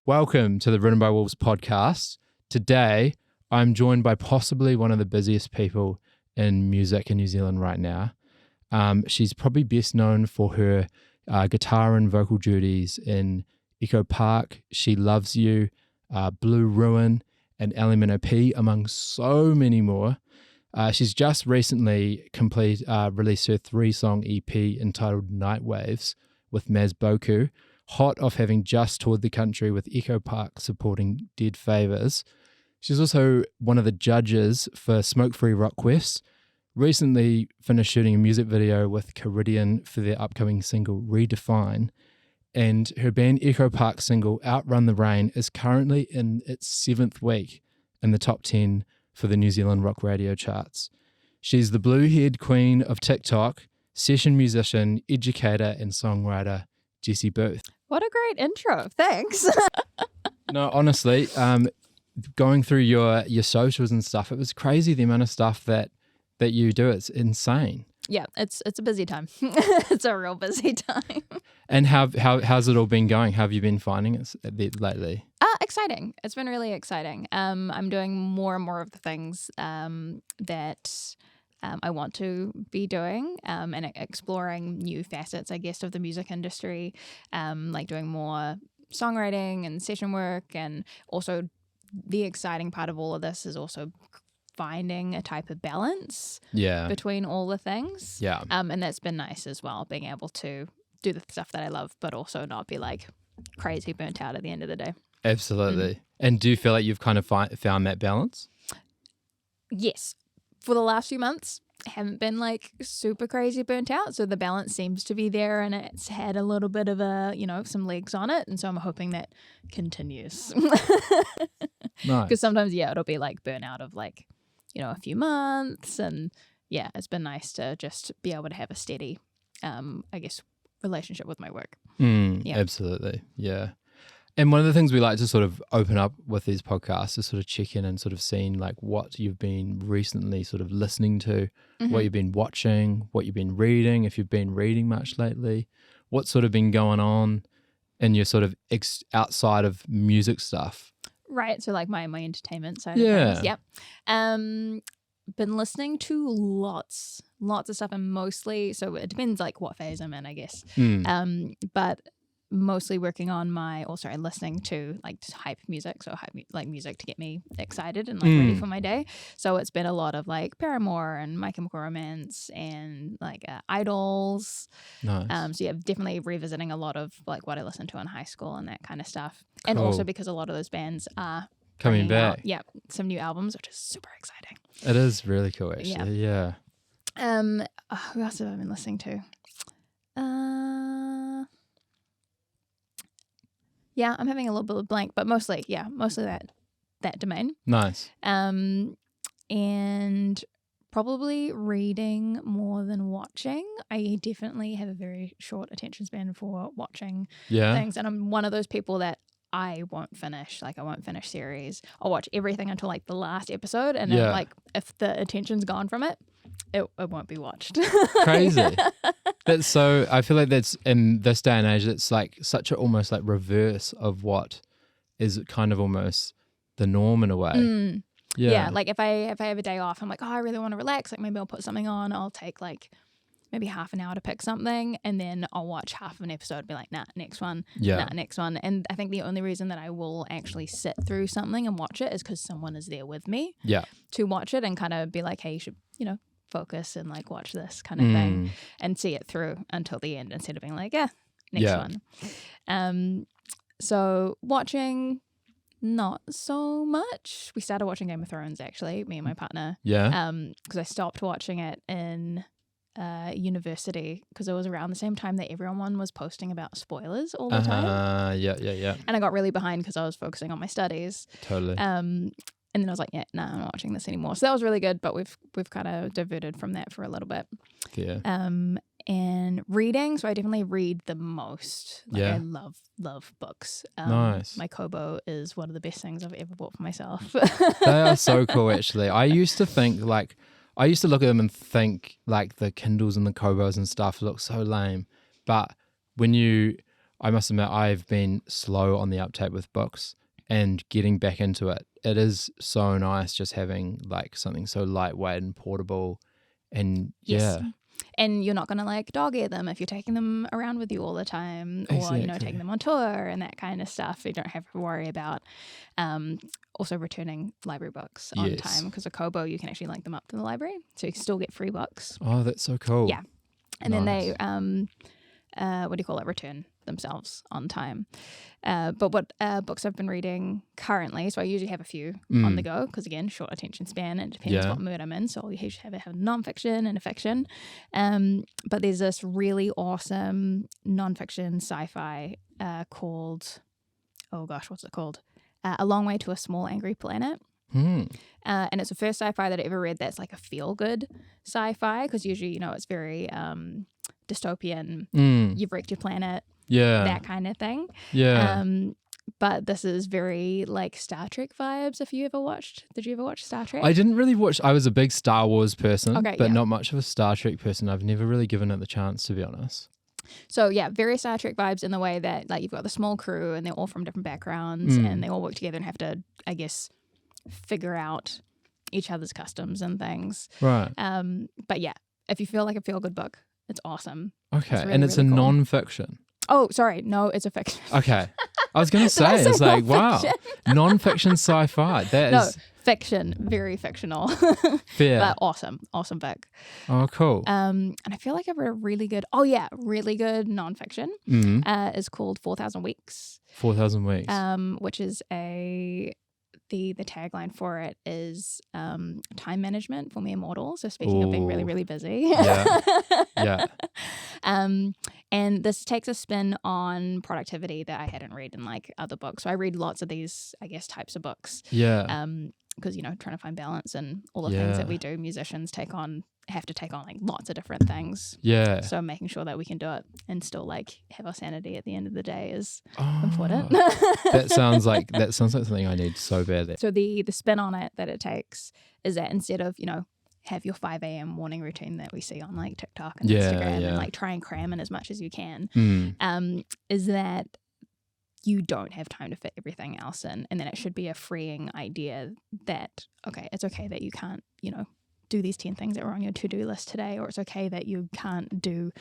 Welcome to the Written by Wolves podcast. Today, I'm joined by possibly one of the busiest people in music in New Zealand right now. She's probably best known for her guitar and vocal duties in Ekko Park, She Loves You, Blue Ruin, and Elemeno P, among so many more. She's just recently released her 3-song EP entitled Nightwaves with Mazbou Q, hot off having just toured the country with Ekko Park supporting Dead Favours. She's also one of the judges for Smokefree Rockquest, recently finished shooting a music video with Caridian for their upcoming single Redefine, and her band Ekko Park single Outrun the Rain is currently in its 7th week in the top 10 for the New Zealand rock radio charts. She's the blue-haired queen of TikTok, session musician, educator, and songwriter Jessie Booth. What a great intro. Thanks. No, honestly, going through your socials and stuff, it was crazy the amount of stuff that you do. It's insane. Yeah, it's a busy time. It's a real busy time. And how's it all been going? How have you been finding it lately? Exciting. It's been really exciting. I'm doing more and more of the things that I want to be doing and exploring new facets, I guess, of the music industry, like doing more songwriting and session work. And also the exciting part of all of this is also finding a type of balance between all the things. Yeah. And that's been nice as well, being able to do the stuff that I love, but also not be like crazy burnt out at the end of the day. Absolutely. Mm-hmm. And do you feel like you've kind of found that balance? Yes. For the last few months, I haven't been like super crazy burnt out. So the balance seems to be there and it's had a little bit of some legs on it. And so I'm hoping that continues. Nice. Because sometimes, it'll be like burnout of like, a few months. And yeah, it's been nice to just be able to have a steady, relationship with my work. Absolutely. Yeah. And one of the things we like to sort of open up with these podcasts is sort of check in and sort of seeing like what you've been recently sort of listening to, what you've been watching, what you've been reading, if you've been reading much lately, what's sort of been going on in your sort of outside of music stuff. Right. So like my entertainment side of things. Yep. Been listening to lots of stuff and mostly, so it depends like what phase I'm in, I guess. But mostly working on listening to like hype music, so like music to get me excited and like ready for my day. So it's been a lot of like Paramore and My Chemical Romance and like Idols. Nice. So yeah, definitely revisiting a lot of like what I listened to in high school and that kind of stuff. Cool. And also because a lot of those bands are coming back. Some new albums, which is super exciting. It is really cool, actually. Yeah. Who else have I been listening to? Yeah, I'm having a little bit of blank, but mostly that domain. Nice. And probably reading more than watching. I definitely have a very short attention span for watching things, and I'm one of those people that I won't finish. Like I won't finish series. I'll watch everything until like the last episode, and then like if the attention's gone from it, it won't be watched. Crazy. That's so. I feel like that's in this day and age. It's like such a almost like reverse of what is kind of almost the norm in a way. Yeah. Like if I have a day off, I'm like, I really want to relax. Like maybe I'll put something on. I'll take like maybe half an hour to pick something, and then I'll watch half of an episode and be like, nah, next one. Nah, next one. And I think the only reason that I will actually sit through something and watch it is because someone is there with me to watch it and kind of be like, hey, you should, focus and like watch this kind of thing and see it through until the end instead of being like, next one. So watching, not so much. We started watching Game of Thrones, actually, me and my partner. Because I stopped watching it in university because it was around the same time that everyone was posting about spoilers all the time. And I got really behind because I was focusing on my studies. Totally. And then I was like, I'm not watching this anymore. So that was really good, but we've kind of diverted from that for a little bit. Yeah. And reading, so I definitely read the most. I love books. Nice. My Kobo is one of the best things I've ever bought for myself. They are so cool, actually. I used to look at them and think like the Kindles and the Kobos and stuff look so lame. But when I must admit, I've been slow on the uptake with books and getting back into it. It is so nice just having like something so lightweight and portable. And Yes. yeah. And you're not going to like dog ear them if you're taking them around with you all the time, or, Exactly. taking them on tour and that kind of stuff. You don't have to worry about also returning library books on time, because a Kobo, you can actually link them up to the library. So you can still get free books. Oh, that's so cool. Yeah. And then they, return themselves on time. But what books I've been reading currently, so I usually have a few on the go, because again, short attention span, and it depends what mood I'm in. So you usually have a nonfiction and a fiction. But there's this really awesome nonfiction sci-fi called, what's it called? A Long Way to a Small Angry Planet. And it's the first sci-fi that I ever read that's like a feel-good sci-fi, because usually, it's very dystopian, you've wrecked your planet, that kind of thing. But this is very like Star Trek vibes. Did you ever watch Star Trek? I didn't really watch. I was a big Star Wars person, but not much of a Star Trek person. I've never really given it the chance, to be honest. So yeah, very Star Trek vibes in the way that like you've got the small crew and they're all from different backgrounds and they all work together and have to, I guess, figure out each other's customs and things. Right. But yeah, if you feel like a feel-good book, it's awesome. Okay. It's really, and it's really a cool. non-fiction. Oh, sorry. No, it's a fiction. Okay. I was going to say, it's like, wow, non-fiction sci-fi. Fiction, very fictional. Fair. But awesome book. Oh, cool. And I feel like I've read a really good nonfiction. Is called 4,000 Weeks. 4,000 Weeks. Which is the tagline for it is time management for mere mortals. So speaking of being really, really busy. Yeah. And this takes a spin on productivity that I hadn't read in like other books. So I read lots of these, I guess, types of books. Yeah. Because, trying to find balance and all the things that we do, musicians have to take on like lots of different things. Yeah. So making sure that we can do it and still like have our sanity at the end of the day is important. that sounds like something I need so badly. So the spin on it that it takes is that instead of, have your 5 a.m. morning routine that we see on like TikTok and Instagram and like try and cram in as much as you can, is that you don't have time to fit everything else in. And then it should be a freeing idea that, okay, it's okay that you can't, do these 10 things that were on your to-do list today, or it's okay that you can't do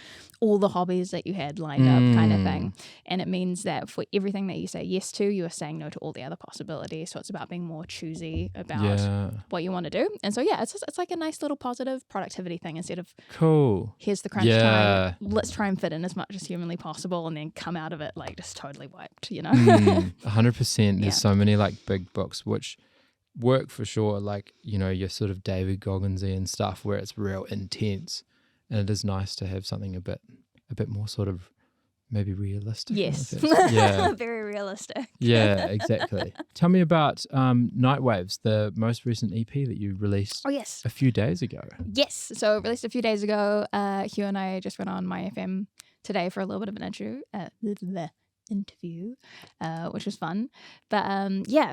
all the hobbies that you had lined up kind of thing. And it means that for everything that you say yes to, you are saying no to all the other possibilities. So it's about being more choosy about what you want to do. And so, it's like a nice little positive productivity thing instead of here's the crunch time. Let's try and fit in as much as humanly possible and then come out of it like just totally wiped, 100%. There's so many like big books which work for sure, like your sort of David Goggins-y and stuff where it's real intense, and it is nice to have something a bit more sort of maybe realistic. Yes. Very realistic. Yeah, exactly. Tell me about Nightwaves, the most recent EP that you released a few days ago. Yes, so released a few days ago. Hugh and I just went on My FM today for a little bit of an interview, which was fun. But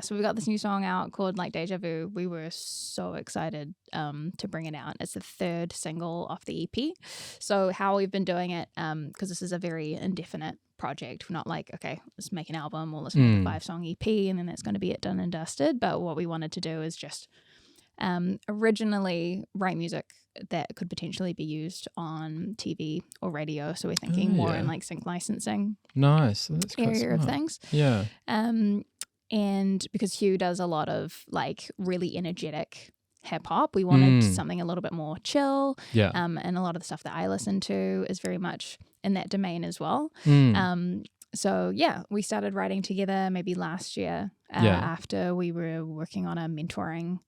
so we got this new song out called like Deja Vu. We were so excited to bring it out. It's the third single off the EP. So how we've been doing it, because this is a very indefinite project. We're not like, okay, let's make an album or let's make a 5-song EP and then that's going to be it done and dusted. But what we wanted to do is just originally write music that could potentially be used on TV or radio. So we're thinking more in like sync licensing. Nice. That's area of things. Yeah. And because Hugh does a lot of like really energetic hip hop, we wanted something a little bit more chill. Yeah. And a lot of the stuff that I listen to is very much in that domain as well. So we started writing together maybe last year after we were working on a mentoring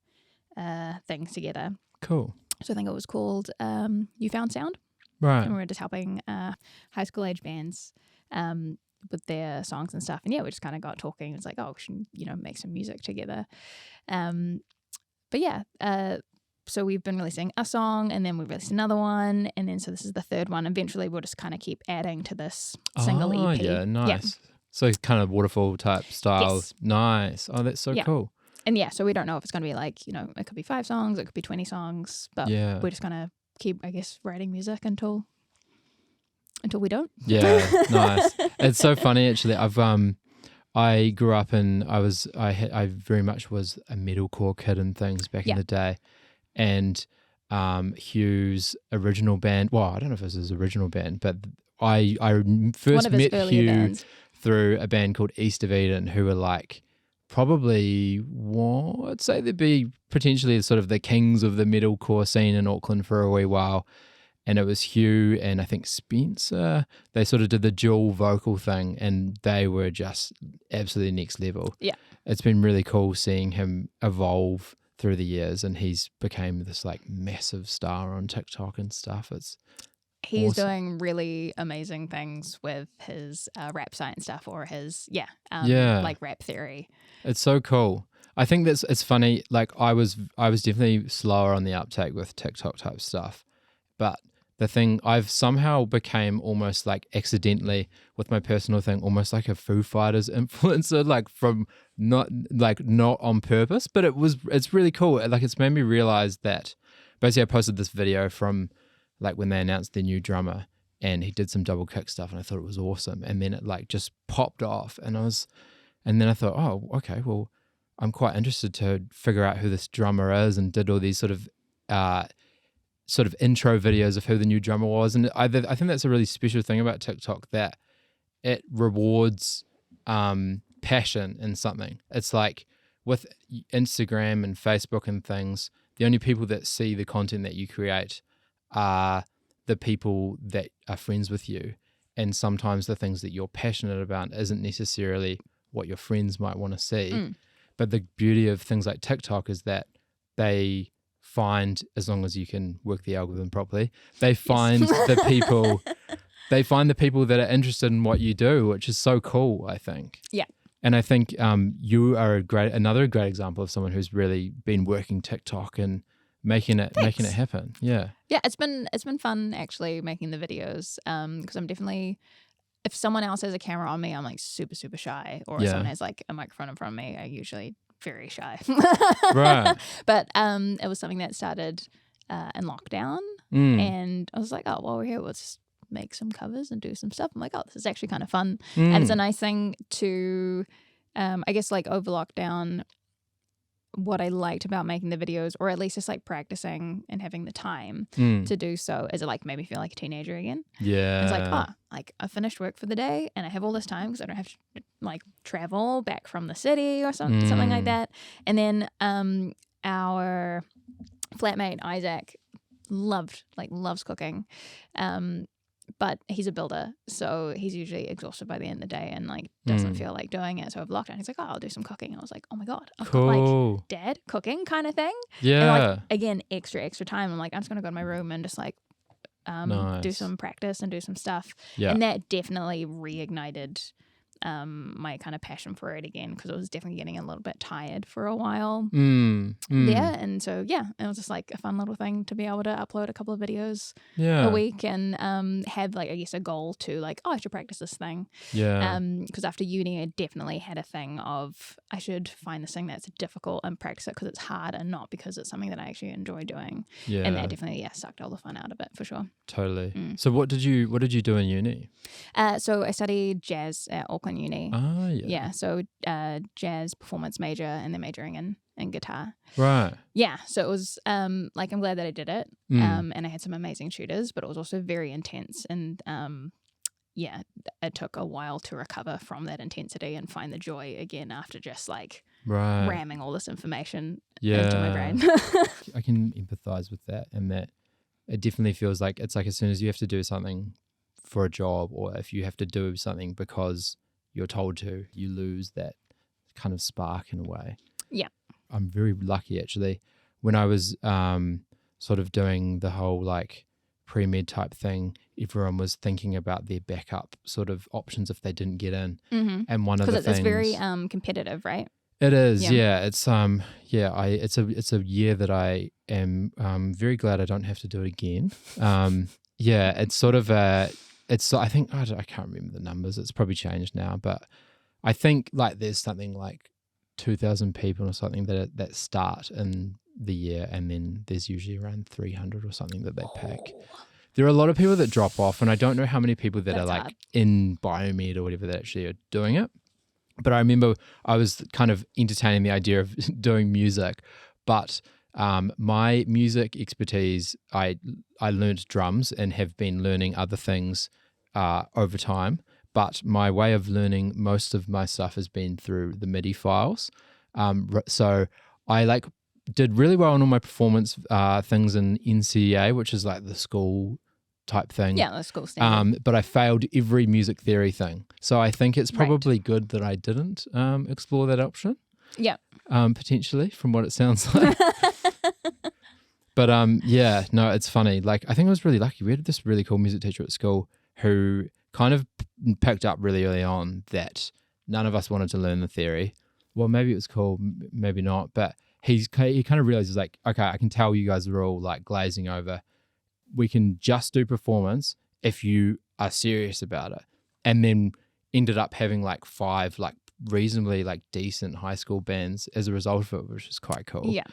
thing together. Cool. So I think it was called You Found Sound. Right. And we were just helping high school age bands with their songs and stuff. And we just kind of got talking. It's like, we should, make some music together. So we've been releasing a song and then we released another one. And then so this is the third one. Eventually we'll just kind of keep adding to this single EP. Yeah, nice. Yeah. So kind of waterfall type style. Yes. Nice. Oh, that's so cool. And so we don't know if it's going to be like, it could be 5 songs, it could be 20 songs, but we're just going to keep, I guess, writing music until until we don't. Yeah, nice. It's so funny actually. I grew up and I very much was a metalcore kid and things back in the day, and Hugh's original band. Well, I don't know if it was his original band, but I first met Hugh bands through a band called East of Eden, who were like probably, well, I'd say they'd be potentially sort of the kings of the metalcore scene in Auckland for a wee while. And it was Hugh and I think Spencer. They sort of did the dual vocal thing, and they were just absolutely next level. Yeah. It's been really cool seeing him evolve through the years, and he's became this like massive star on TikTok and stuff. He's awesome. Doing really amazing things with his rap science stuff, or his like rap theory. It's so cool. I think it's funny. Like I was definitely slower on the uptake with TikTok type stuff, but the thing, I've somehow became almost like accidentally with my personal thing, almost like a Foo Fighters influencer, like from not on purpose, but it's really cool. Like it's made me realize that basically I posted this video from like when they announced their new drummer, and he did some double kick stuff, and I thought it was awesome. And then it like just popped off, and then I thought, oh, okay, well, I'm quite interested to figure out who this drummer is, and did all these sort of intro videos of who the new drummer was. And I think that's a really special thing about TikTok, that it rewards passion in something. It's like with Instagram and Facebook and things, the only people that see the content that you create are the people that are friends with you. And sometimes the things that you're passionate about isn't necessarily what your friends might want to see. But the beauty of things like TikTok is that they find, as long as you can work the algorithm properly, they find the people that are interested in what you do, which is so cool, I think. Yeah. And I think you are another great example of someone who's really been working TikTok and making it happen. Yeah. Yeah, it's been fun actually making the videos, because I'm definitely, if someone else has a camera on me, I'm like super, super shy, or if someone has like a microphone in front of me, I usually very shy. Right. But it was something that started in lockdown, and I was like, oh, while we're here, let's make some covers and do some stuff. I'm like, oh, this is actually kind of fun. And it's a nice thing to, I guess, like over lockdown, what I liked about making the videos, or at least just like practicing and having the time to do so, is it like made me feel like a teenager again. Yeah. It's like, oh, like I finished work for the day and I have all this time because I don't have to like travel back from the city or something like that. And then our flatmate Isaac loves cooking. But he's a builder, so he's usually exhausted by the end of the day and like doesn't feel like doing it. So over lockdown, he's like, "Oh, I'll do some cooking." And I was like, "Oh my god, I've got like dad cooking kind of thing." Yeah. And like again, extra time. I'm like, I'm just gonna go to my room and just like do some practice and do some stuff. Yeah. And that definitely reignited my kind of passion for it again, because it was definitely getting a little bit tired for a while. Yeah, and so it was just like a fun little thing to be able to upload a couple of videos a week, and have like, I guess, a goal to like, oh, I should practice this thing. Yeah. Because after uni, I definitely had a thing of I should find this thing that's difficult and practice it because it's hard, and not because it's something that I actually enjoy doing. Yeah. And that definitely sucked all the fun out of it for sure. Totally. So what did you do in uni? So I studied jazz at Auckland Uni. Oh, yeah. Yeah, so jazz performance major, and then majoring in guitar. Right. Yeah, so it was like, I'm glad that I did it, and I had some amazing tutors, but it was also very intense, and it took a while to recover from that intensity and find the joy again after just like ramming all this information into my brain. I can empathize with that, and that it definitely feels like it's like as soon as you have to do something for a job, or if you have to do something because you're told to, you lose that kind of spark in a way. Yeah. I'm very lucky actually. When I was sort of doing the whole like pre-med type thing, everyone was thinking about their backup sort of options if they didn't get in. And one of the things, because it's very competitive, right? It is, yeah. It's it's a year that I am very glad I don't have to do it again. It's sort of I think I can't remember the numbers. It's probably changed now, but I think like there's something like 2,000 people or something that start in the year, and then there's usually around 300 or something that they pick. there are a lot of people that drop off, and I don't know how many people that That's are like hard. in biomed or whatever that actually are doing it. But I remember I was kind of entertaining the idea of doing music, but my music expertise, I learned drums and have been learning other things over time. But my way of learning most of my stuff has been through the MIDI files. So I like did really well on all my performance things in NCEA, which is like the school type thing. Yeah, the school standard. But I failed every music theory thing. So I think it's probably good that I didn't explore that option. Yeah. Potentially, from what it sounds like. But yeah, no, it's funny. Like, I think I was really lucky. We had this really cool music teacher at school who kind of picked up really early on that none of us wanted to learn the theory. Well, maybe it was cool, maybe not. But he kind of realized, like, okay, I can tell you guys are all like glazing over. We can just do performance if you are serious about it. And then ended up having like 5 like reasonably like decent high school bands as a result of it, which is quite cool. Yeah.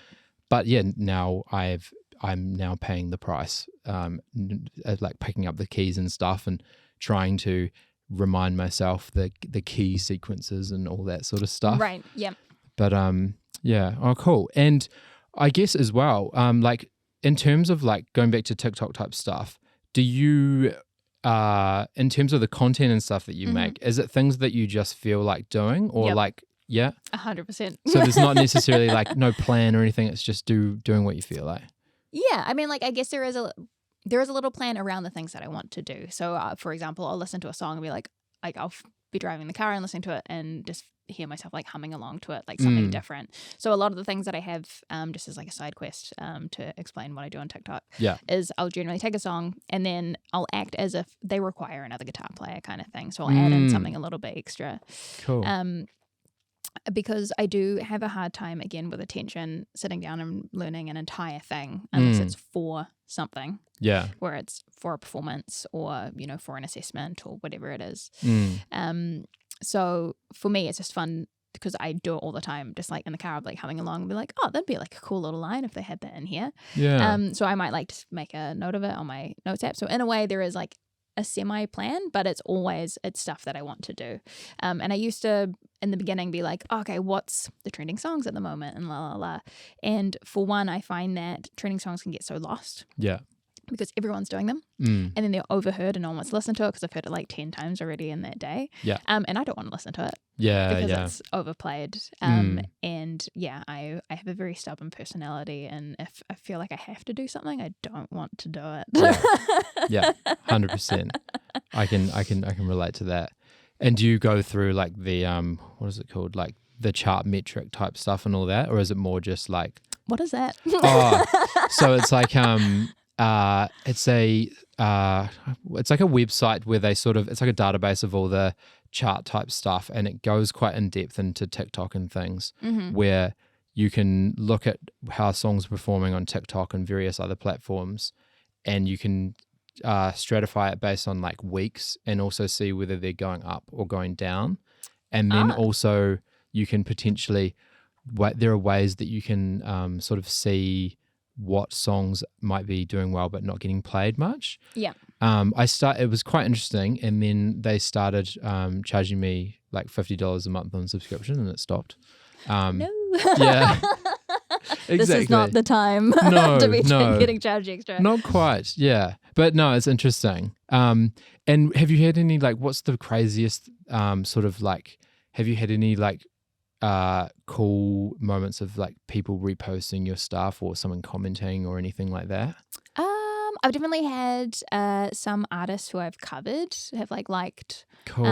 But yeah, now I'm now paying the price, like picking up the keys and stuff and trying to remind myself the key sequences and all that sort of stuff. Right. Yeah. But yeah, oh cool. And I guess as well, like in terms of like going back to TikTok type stuff, do you in terms of the content and stuff that you make, is it things that you just feel like doing or like 100%. So there's not necessarily like no plan or anything, it's just doing what you feel like? Yeah, I mean, like, I guess there is a little plan around the things that I want to do. So, for example, I'll listen to a song and be like I'll be driving the car and listening to it and just hear myself like humming along to it, like something different. So a lot of the things that I have, just as like a side quest, to explain what I do on TikTok, is I'll generally take a song and then I'll act as if they require another guitar player kind of thing. So I'll add in something a little bit extra. Cool. Because I do have a hard time, again, with attention, sitting down and learning an entire thing unless it's for something. Yeah. Where it's for a performance or, you know, for an assessment or whatever it is. So for me, it's just fun because I do it all the time, just like in the car, I'll be like humming along and be like, oh, that'd be like a cool little line if they had that in here. Yeah. So I might like to make a note of it on my notes app. So in a way, there is like a semi-plan, but it's stuff that I want to do. And I used to, in the beginning, be like, oh, okay, what's the trending songs at the moment and la la la. And for one, I find that trending songs can get so lost. Yeah. Because everyone's doing them and then they're overheard and no one wants to listen to it because I've heard it like 10 times already in that day. Yeah. And I don't want to listen to it. Yeah. Because yeah. it's overplayed. And yeah, I have a very stubborn personality, and if I feel like I have to do something, I don't want to do it. Yeah. 100%. I can relate to that. And do you go through like the what is it called? Like the chart metric type stuff and all that, or is it more just like what is that? So it's like it's like a website where they sort of, it's like a database of all the chart type stuff, and it goes quite in depth into TikTok and things where you can look at how songs are performing on TikTok and various other platforms, and you can stratify it based on like weeks and also see whether they're going up or going down. And then also you can potentially, there are ways that you can sort of see what songs might be doing well but not getting played much. Yeah. It was quite interesting, and then they started charging me like $50 a month on subscription, and it stopped. No. Yeah. Exactly. This is not the time to be getting charged extra. Not quite, yeah. But no, it's interesting. And have you had any, like, what's the craziest sort of like, have you had any like cool moments of like people reposting your stuff or someone commenting or anything like that? I've definitely had some artists who I've covered have liked cool.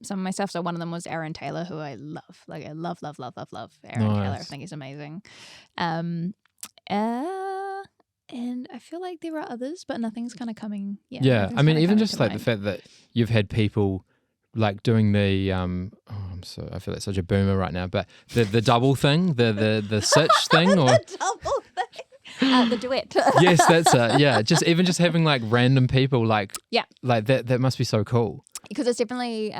some of my stuff. So one of them was Aaron Taylor, who I love. Like I love Aaron Taylor. I think he's amazing. And I feel like there are others, but nothing's kind of coming. Yeah. I mean, even just like the fact that you've had people like doing the I feel like such a boomer right now, but the double thing, the sitch thing, or the double thing, the duet. Yes, that's it. Yeah, just having like random people like that must be so cool. Because it's definitely,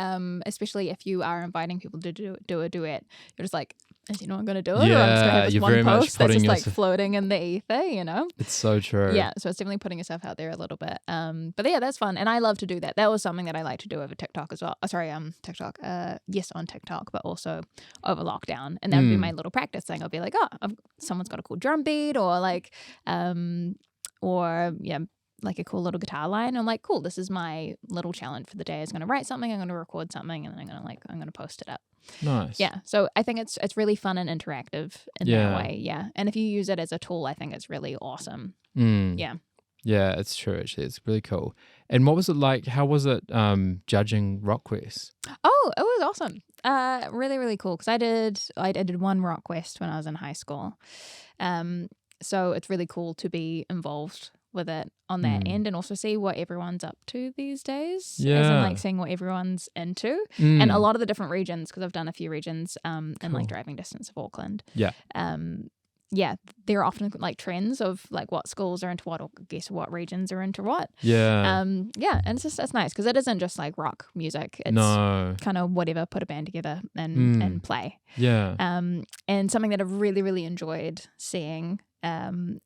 especially if you are inviting people to do a duet, you're just like, is anyone going to do it? Yeah, or I'm just going to have this you're one very much post that's putting just like floating in the ether, you know? It's so true. Yeah, so it's definitely putting yourself out there a little bit. But yeah, that's fun. And I love to do that. That was something that I like to do over TikTok as well. TikTok. Yes, on TikTok, but also over lockdown. And that would be my little practice thing. I'll be like, someone's got a cool drum beat or like, like a cool little guitar line. I'm like, cool, this is my little challenge for the day. I'm going to write something, I'm going to record something, and then I'm going to post it up. Nice. Yeah. So I think it's really fun and interactive in that way. Yeah. And if you use it as a tool, I think it's really awesome. Yeah. Yeah, it's true. Actually, it's really cool. And what was it like? How was it judging Rockquest? Oh, it was awesome. Really, really cool. Because I did one Rockquest when I was in high school. So it's really cool to be involved with it on that end and also see what everyone's up to these days. Yeah. As in like seeing what everyone's into. And a lot of the different regions, because I've done a few regions in like driving distance of Auckland. Yeah. Yeah, there are often like trends of like what schools are into what, or guess what regions are into what. Yeah. Yeah, and it's nice because it isn't just like rock music. It's kind of whatever, put a band together and play. Yeah. And something that I've really, really enjoyed seeing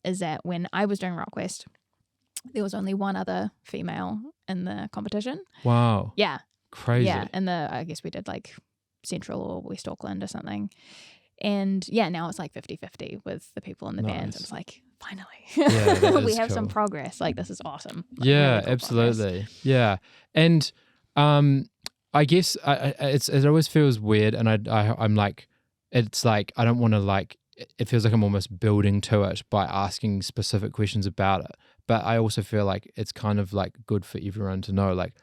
is that when I was doing Rockquest, there was only one other female in the competition. Wow. Yeah. Crazy. Yeah, I guess we did like Central or West Auckland or something. And yeah, now it's like 50-50 with the people in the band. It's like, finally, we have some progress. Like, this is awesome. Like, yeah, really cool absolutely. progress. Yeah. And I guess it always feels weird. And I'm like, it's like, I don't want to like, it feels like I'm almost building to it by asking specific questions about it. But I also feel like it's kind of like good for everyone to know, like,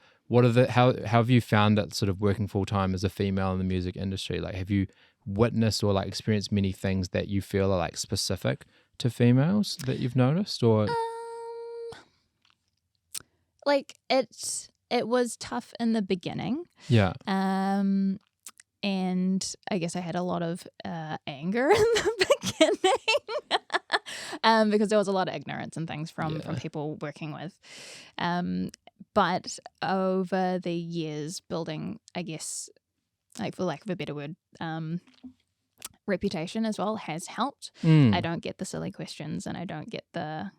how have you found it sort of working full time as a female in the music industry? Like, have you witnessed or like experienced many things that you feel are like specific to females that you've noticed? Or like it was tough in the beginning. Yeah. And I guess I had a lot of anger in the beginning because there was a lot of ignorance and things from people working with. But over the years, building, I guess, like for lack of a better word, reputation as well has helped. I don't get the silly questions, and I don't get the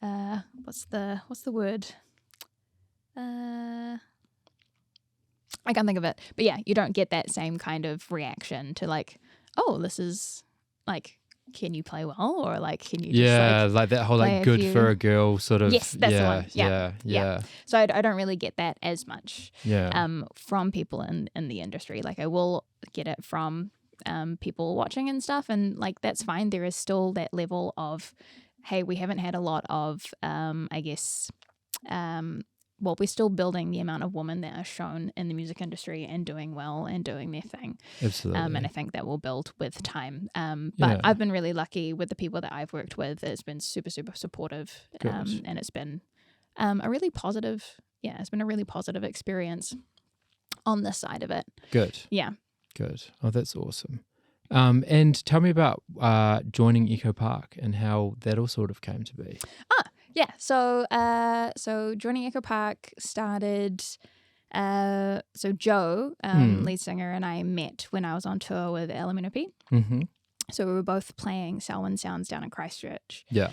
what's the word? I can't think of it. But yeah, you don't get that same kind of reaction to like, oh, this is like, can you play well, or like, can you just like that whole like good for a girl sort of. Yes, that's the one. Yeah. So I don't really get that as much. Yeah. From people in the industry. Like, I will get it from people watching and stuff, and like that's fine. There is still that level of, hey, we haven't had a lot of I guess we're still building the amount of women that are shown in the music industry and doing well and doing their thing. Absolutely. And I think that will build with time. But I've been really lucky with the people that I've worked with. It's been super, super supportive. And it's been a really positive, it's been a really positive experience on this side of it. Good. Yeah. Good. Oh, that's awesome. And tell me about joining Ekko Park and how that all sort of came to be. Yeah, so joining Ekko Park started. So Joe, lead singer, and I met when I was on tour with Elemeno P. Mm-hmm. So we were both playing Selwyn Sounds down in Christchurch. Yeah.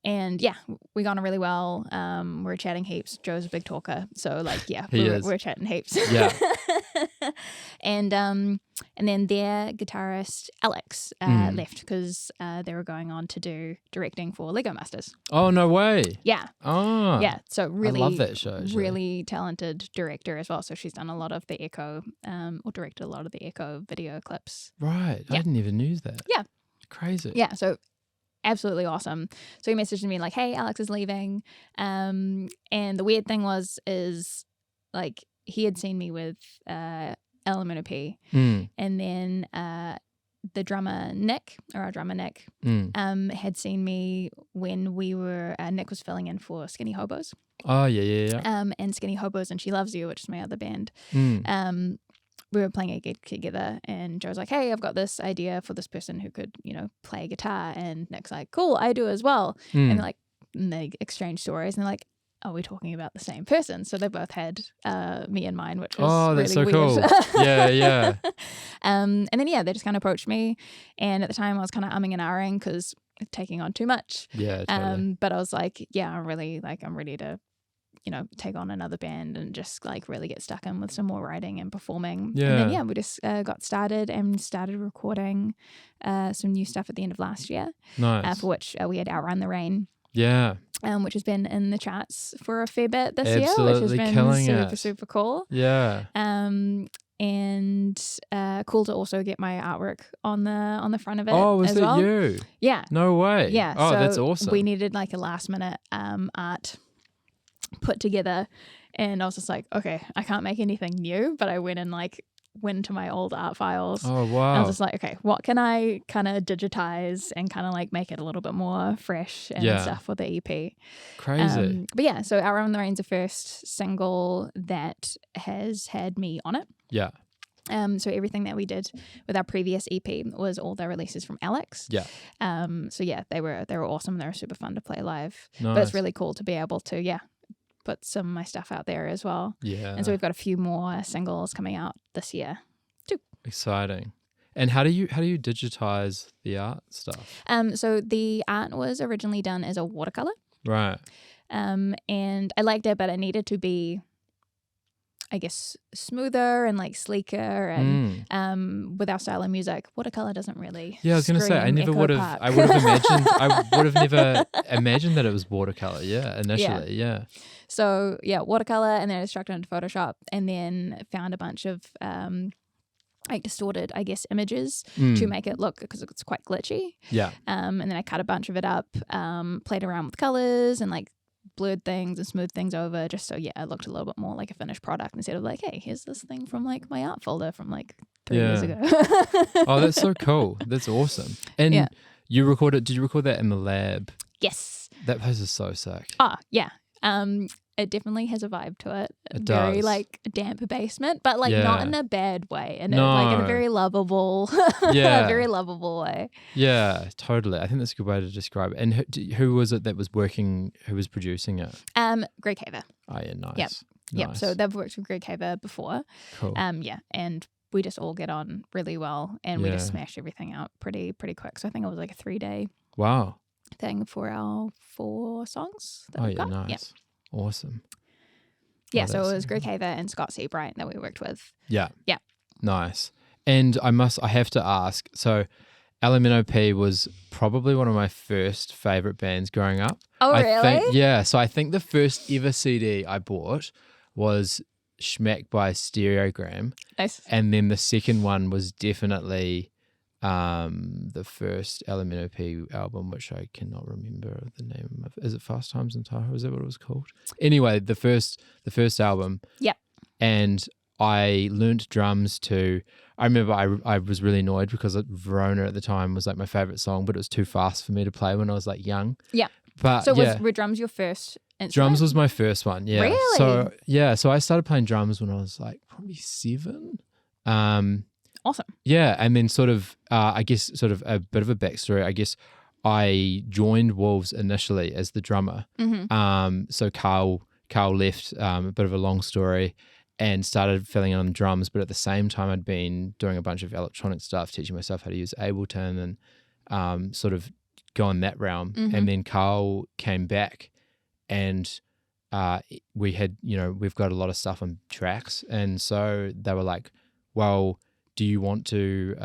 And yeah, we got on really well. We were chatting heaps. Joe's a big talker, so like we're chatting heaps. Yeah. And then their guitarist Alex left because they were going on to do directing for Lego Masters. Oh, no way. Yeah. Oh. Yeah. So really, I love that show. Really talented director as well. So she's done a lot of the Ekko, or directed a lot of the Ekko video clips. Right. Yeah. I didn't even know that. Yeah. Crazy. Yeah. So absolutely awesome. So he messaged me like, "Hey, Alex is leaving," and the weird thing is like he had seen me with Elemeno P, and then our drummer Nick had seen me when we were Nick was filling in for Skinny Hobos. Oh yeah. And Skinny Hobos and She Loves You, which is my other band. We were playing a gig together, and Joe's like, "Hey, I've got this idea for this person who could, play guitar." And Nick's like, "Cool, I do as well." And they exchange stories, and they're like, are we talking about the same person? So they both had me in mind, which was that's really so weird. cool. Yeah. And then they just kind of approached me, and at the time I was kind of umming and ahhing because taking on too much. Yeah, totally. But I was like, yeah, I'm ready to, take on another band and just like really get stuck in with some more writing and performing. Yeah. And then we just got started and started recording some new stuff at the end of last year. Nice. For which we had Outrun the Rain. Yeah. Which has been in the charts for a fair bit this Absolutely year, which has been killing super, it. super cool. Yeah. And cool to also get my artwork on the front of it. Oh, was as that well. you? Yeah. No way. Yeah. Oh, so that's awesome. We needed like a last minute art put together, and I was just like, okay, I can't make anything new, but I went to my old art files. Oh, wow. And I was just like, okay, what can I kind of digitize and kind of like make it a little bit more fresh and stuff for the EP. Crazy. But yeah, so Outrun the Rain's the first single that has had me on it. Yeah. So everything that we did with our previous EP was all the releases from Alex. Yeah. So yeah, they were awesome. They were super fun to play live. Nice. But it's really cool to be able to put some of my stuff out there as well. Yeah. And so we've got a few more singles coming out this year too. Exciting. And how do you digitize the art stuff? So the art was originally done as a watercolor. Right. And I liked it, but it needed to be, I guess, smoother and like sleeker, and with our style of music, watercolor doesn't really. Yeah, I was going to say I never Ekko would have. Park. I would have never imagined that it was watercolor. Yeah, initially. Yeah. So yeah, watercolor, and then I struck it into Photoshop, and then found a bunch of like distorted, I guess, images to make it look, because it's quite glitchy. Yeah. And then I cut a bunch of it up, played around with colors and like blurred things and smoothed things over, just so it looked a little bit more like a finished product instead of like, hey, here's this thing from like my art folder from like 3 years ago. Oh, that's so cool. That's awesome. And did you record that in the lab? Yes. That place is so sick. Oh, yeah. It definitely has a vibe to it. It very does. like damp basement, but like not in a bad way, and No. like in a very lovable, very lovable way. Yeah, totally. I think that's a good way to describe it. And who was it that was working? Who was producing it? Greg Haver. Oh yeah, nice. Yep. Yep. Nice. So they've worked with Greg Haver before. Cool. And we just all get on really well, and we just smash everything out pretty quick. So I think it was like a 3-day Wow. thing for our 4 songs. That we've got. Nice. Yep. Awesome. Yeah, Oh, so it that's- was Greg Haver and Scott Seabright that we worked with. Yeah. Yeah. Nice. And I have to ask, so Elemeno P was probably one of my first favorite bands growing up. Oh, really? So I think the first ever CD I bought was Schmack by Stereogram. Nice. And then the second one was definitely the first Elemeno P album, which I cannot remember the name of. Is it Fast Times in Tahoe? Is that what it was called? Anyway, the first album. Yep. And I learnt drums to. I remember I was really annoyed because Verona at the time was like my favorite song, but it was too fast for me to play when I was like young. Yeah. But So were drums your first instrument? Drums was my first one. Yeah. Really? So I started playing drums when I was like probably 7. Awesome. Yeah, and then sort of, I guess, sort of a bit of a backstory. I guess I joined Wolves initially as the drummer. Mm-hmm. So Carl left, a bit of a long story, and started filling in on drums. But at the same time, I'd been doing a bunch of electronic stuff, teaching myself how to use Ableton, and sort of go in that realm. Mm-hmm. And then Carl came back, and we had, we've got a lot of stuff on tracks, and so they were like, well, do you want to,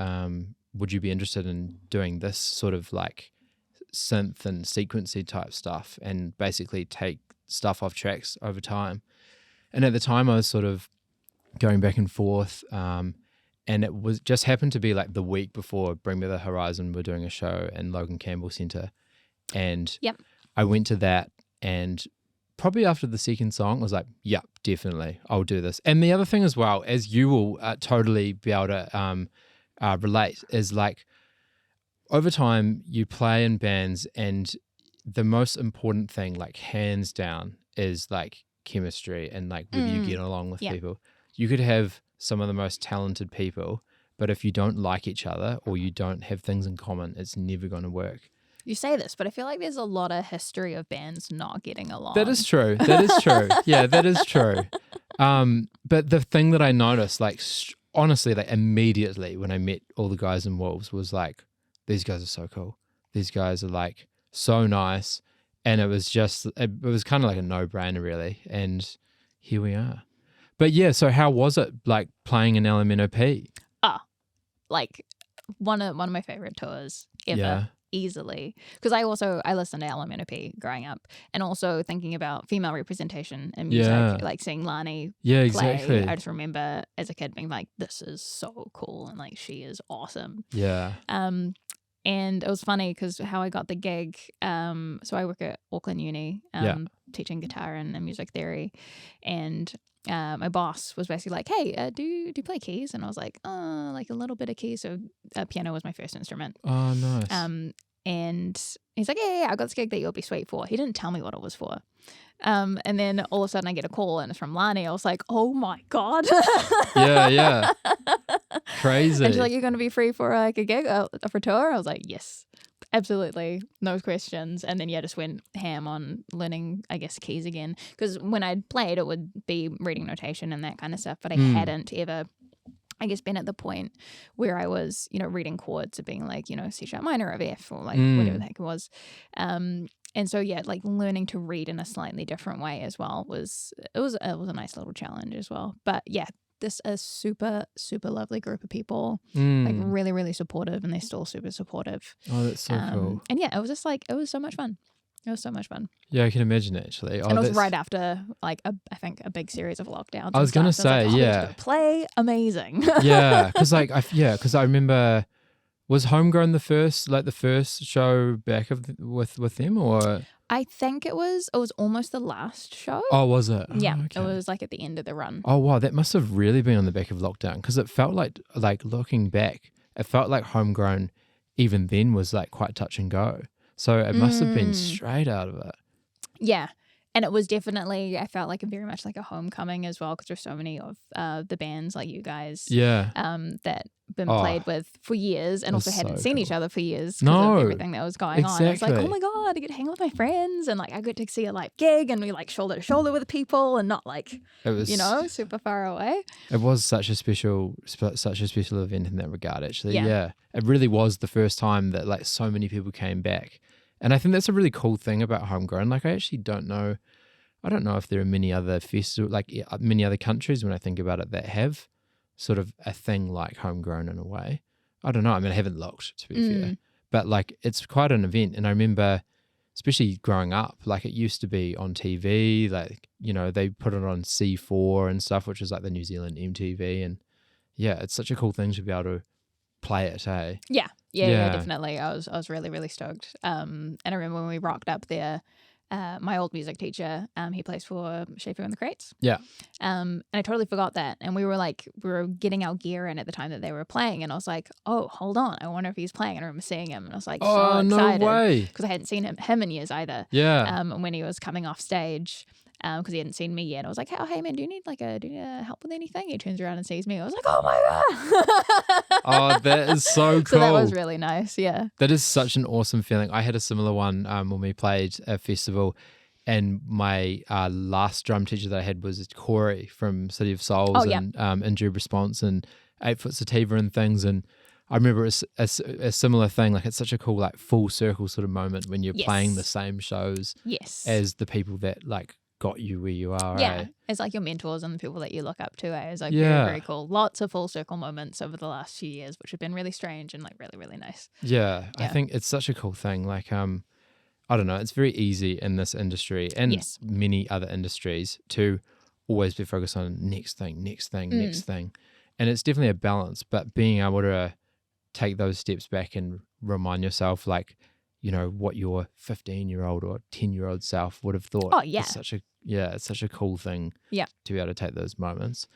would you be interested in doing this sort of like synth and sequency type stuff and basically take stuff off tracks over time? And at the time I was sort of going back and forth, and it was just happened to be like the week before Bring Me the Horizon were doing a show in Logan Campbell Centre, and I went to that, and probably after the second song, I was like, yep, definitely, I'll do this. And the other thing as well, as you will totally be able to relate, is like over time you play in bands, and the most important thing, like hands down, is like chemistry and like whether you get along with people. You could have some of the most talented people, but if you don't like each other or you don't have things in common, it's never going to work. You say this, but I feel like there's a lot of history of bands not getting along. That is true. Yeah, that is true. But the thing that I noticed, like honestly, like immediately when I met all the guys in Wolves was like, these guys are so cool. These guys are like so nice. And it was kind of like a no-brainer really. And here we are. But yeah, so how was it like playing in Elemeno P? Like one of my favorite tours ever, easily. Because I listened to Elemeno P growing up, and also thinking about female representation in music, like seeing Lani play. Exactly. I just remember as a kid being like, this is so cool, and like she is awesome. Yeah. And it was funny because how I got the gig, so I work at Auckland Uni, teaching guitar and music theory, and my boss was basically like, hey, do you play keys? And I was like, like a little bit of keys. So piano was my first instrument. Oh, nice. And he's like, yeah, I got this gig that you'll be sweet for. He didn't tell me what it was for. And then all of a sudden I get a call and it's from Lani. I was like, oh my God. Yeah. Crazy. And she's like, you're going to be free for like a gig, for a tour? I was like, yes, absolutely. No questions. And then just went ham on learning, I guess, keys again. Because when I'd played, it would be reading notation and that kind of stuff. But I hadn't ever, I guess, been at the point where I was, reading chords or being like, C sharp minor of F or like whatever the heck it was. And so, like learning to read in a slightly different way as well was a nice little challenge as well. But yeah, this is super, super lovely group of people, like really, really supportive, and they're still super supportive. Oh, that's so cool. And yeah, it was just like, it was so much fun. It was so much fun. Yeah, I can imagine actually. And it was right after like I think a big series of lockdowns. I was going to say, yeah. Play amazing. Yeah, because I remember, was Homegrown the first show back with them, or? I think it was almost the last show. Oh, was it? Yeah, okay. It was like at the end of the run. Oh wow, that must have really been on the back of lockdown, because it felt like looking back, it felt like Homegrown even then was like quite touch and go. So it must have been straight out of it. Yeah. And it was definitely, I felt like very much like a homecoming as well, because there's so many of the bands like you guys that been played with for years and also hadn't seen each other for years because of everything that was going on. It's like, oh my God, I get to hang out with my friends, and like I get to see a live gig and we like shoulder to shoulder with people and not like, it was, super far away. It was such a special event in that regard, actually. Yeah. It really was the first time that like so many people came back. And I think that's a really cool thing about Homegrown. Like, I actually don't know if there are many other festivals, like many other countries when I think about it, that have sort of a thing like Homegrown in a way. I don't know. I mean, I haven't looked, to be fair. But like, it's quite an event. And I remember, especially growing up, like it used to be on TV, like, they put it on C4 and stuff, which is like the New Zealand MTV. And yeah, it's such a cool thing to be able to play it, hey? Yeah, definitely. I was really, really stoked. And I remember when we rocked up there, my old music teacher, he plays for Schaefer and the Crates. Yeah. And I totally forgot that. And we were getting our gear in at the time that they were playing. And I was like, oh, hold on. I wonder if he's playing. And I remember seeing him. And I was like, so excited. No way. Because I hadn't seen him in years either. Yeah. When he was coming off stage. Because he hadn't seen me yet. I was like, oh, hey man, do you need help with anything? He turns around and sees me. I was like, oh my God. Oh, that is so cool. So that was really nice, yeah. That is such an awesome feeling. I had a similar one when we played a festival, and my last drum teacher that I had was Corey from City of Souls and Injured Response and 8 Foot Sativa and things. And I remember it's a similar thing. Like, it's such a cool, like, full circle sort of moment when you're playing the same shows as the people that like got you where you are. Yeah, it's like your mentors and the people that you look up to. It's like very, very cool. Lots of full circle moments over the last few years, which have been really strange and like really, really nice. Yeah, I think it's such a cool thing. Like, I don't know, it's very easy in this industry and many other industries to always be focused on next thing. And it's definitely a balance, but being able to take those steps back and remind yourself, like, what your 15-year-old or 10-year-old self would have thought. Oh, yeah. It's such a cool thing to be able to take those moments.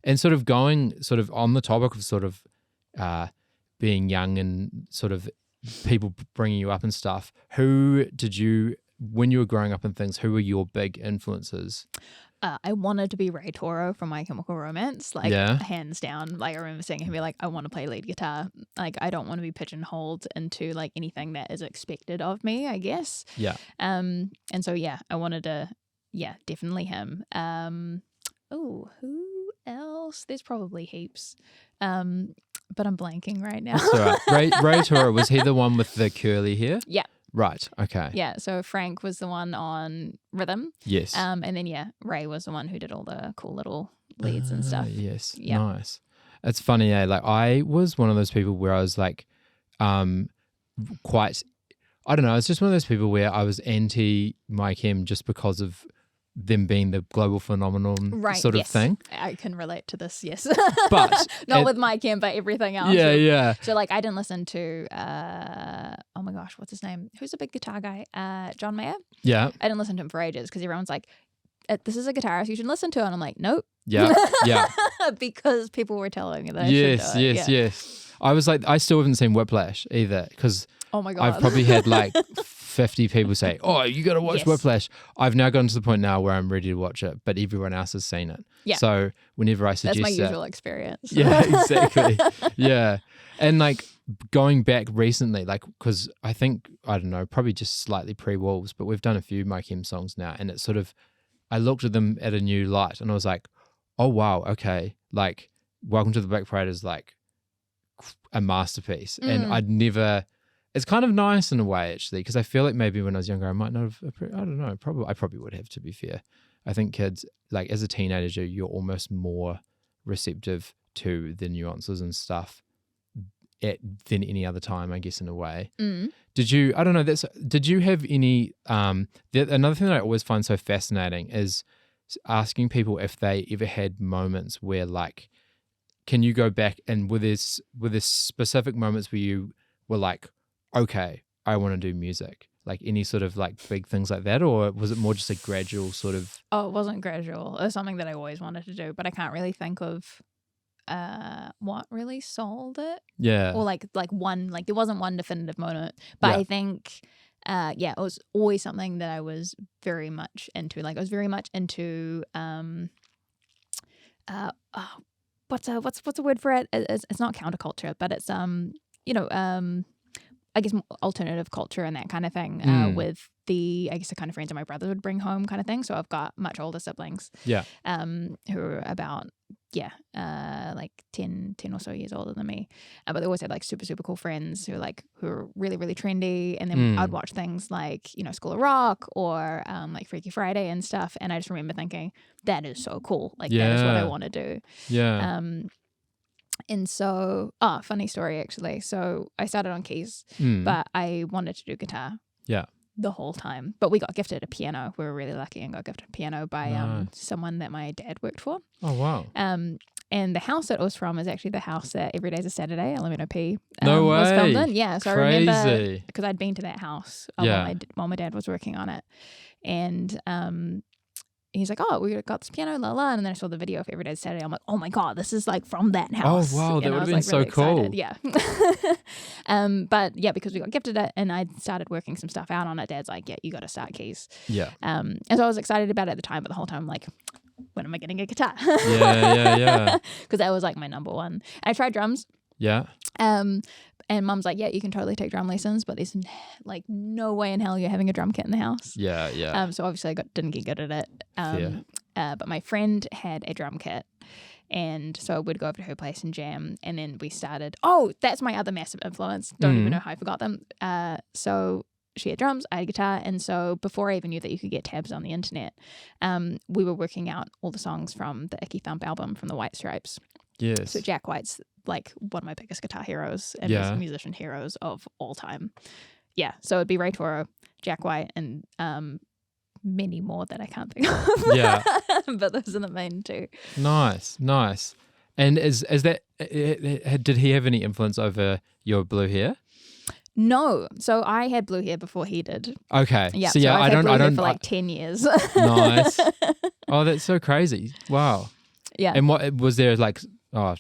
And sort of going sort of on the topic of sort of being young and sort of people bringing you up and stuff, when you were growing up and things, who were your big influences? I wanted to be Ray Toro from My Chemical Romance, like hands down. Like I remember seeing him be like, I want to play lead guitar. Like I don't want to be pigeonholed into like anything that is expected of me, I guess. Yeah. And so I wanted to, definitely him. Who else? There's probably heaps. But I'm blanking right now. That's all right. Ray Toro, was he the one with the curly hair? Yeah. Right. Okay. Yeah. So Frank was the one on rhythm. Yes. And then Ray was the one who did all the cool little leads and stuff. Yes. Yeah. Nice. It's funny, like I was one of those people where I was like, quite. I don't know. It's just one of those people where I was anti My Chem just because of them being the global phenomenon sort of thing. I can relate to this, yes. But not with My Chem, but everything else. Yeah. So like I didn't listen to oh my gosh, what's his name? Who's a big guitar guy? John Mayer? Yeah. I didn't listen to him for ages because everyone's like, this is a guitarist you should listen to, and I'm like, nope. Yeah. Because people were telling me that I should do it. Yes. I was like, I still haven't seen Whiplash either because oh my God. I've probably had like 50 people say, oh, you got to watch Whiplash. I've now gotten to the point now where I'm ready to watch it, but everyone else has seen it. Yeah. So whenever I suggest that's my usual experience. Yeah, exactly. Yeah. And like going back recently, like, because I think, I don't know, probably just slightly pre-Wolves, but we've done a few My Chem songs now, and it's sort of, I looked at them at a new light and I was like, oh, wow, okay. Like, Welcome to the Black Parade is like a masterpiece. And I'd never, it's kind of nice in a way, actually, because I feel like maybe when I was younger, I might not have, I don't know, I probably would have, to be fair. I think kids, like as a teenager, you're almost more receptive to the nuances and stuff than any other time, I guess, in a way. Did you, I don't know, did you have any, another thing that I always find so fascinating is asking people if they ever had moments where like, can you go back and were there specific moments where you were like, okay, I want to do music, like any sort of like big things like that, or was it more just a gradual sort of? Oh, it wasn't gradual. It was something that I always wanted to do, but I can't really think of what really sold it. Yeah. Or like one, like there wasn't one definitive moment, but I think it was always something that I was very much into. Like I was very much into what's a word for it? It's not counterculture, but it's I guess alternative culture and that kind of thing with the kind of friends that my brother would bring home kind of thing. So I've got much older siblings who are about like 10 or so years older than me, but they always had like super cool friends who are really really trendy, and then I'd watch things like School of Rock or like Freaky Friday and stuff, and I just remember thinking that is so cool, like that is what I want to do. And so, funny story actually. So I started on keys, but I wanted to do guitar. Yeah. The whole time. But we got gifted a piano. We were really lucky and got gifted a piano by someone that my dad worked for. Oh, wow. And the house that it was from is actually the house that Every Day's a Saturday, Elemeno P no way. was filmed in. Yeah. So Crazy. I remember, because I'd been to that house while my dad was working on it. And he's like, oh, we got this piano, and then I saw the video of Every Day's Saturday. I'm like, oh my God, this is like from that house. Oh, wow, that would have been like, so really cool. Excited. Yeah. But yeah, because we got gifted it and I started working some stuff out on it, Dad's like, yeah, you got to start keys. Yeah. And so I was excited about it at the time, but the whole time I'm like, when am I getting a guitar? Yeah. Because that was like my number one. And I tried drums. Yeah. And Mum's like, yeah, you can totally take drum lessons, but there's like no way in hell you're having a drum kit in the house. Yeah. So obviously I didn't get good at it. But my friend had a drum kit, and so I would go over to her place and jam. And then we started. Oh, that's my other massive influence. Don't even know how I forgot them. So she had drums, I had guitar, and so before I even knew that you could get tabs on the internet, we were working out all the songs from the Icky Thump album from the White Stripes. Yes. So Jack White's like one of my biggest guitar heroes and musician heroes of all time. Yeah. So it'd be Ray Toro, Jack White, and many more that I can't think of. Yeah. But those are the main two. Nice. And is that, did he have any influence over your blue hair? No. So I had blue hair before he did. Okay. Yeah. So yeah, I've had blue hair for like 10 years. Nice. Oh, that's so crazy. Wow. Yeah. And what was there like? Oh,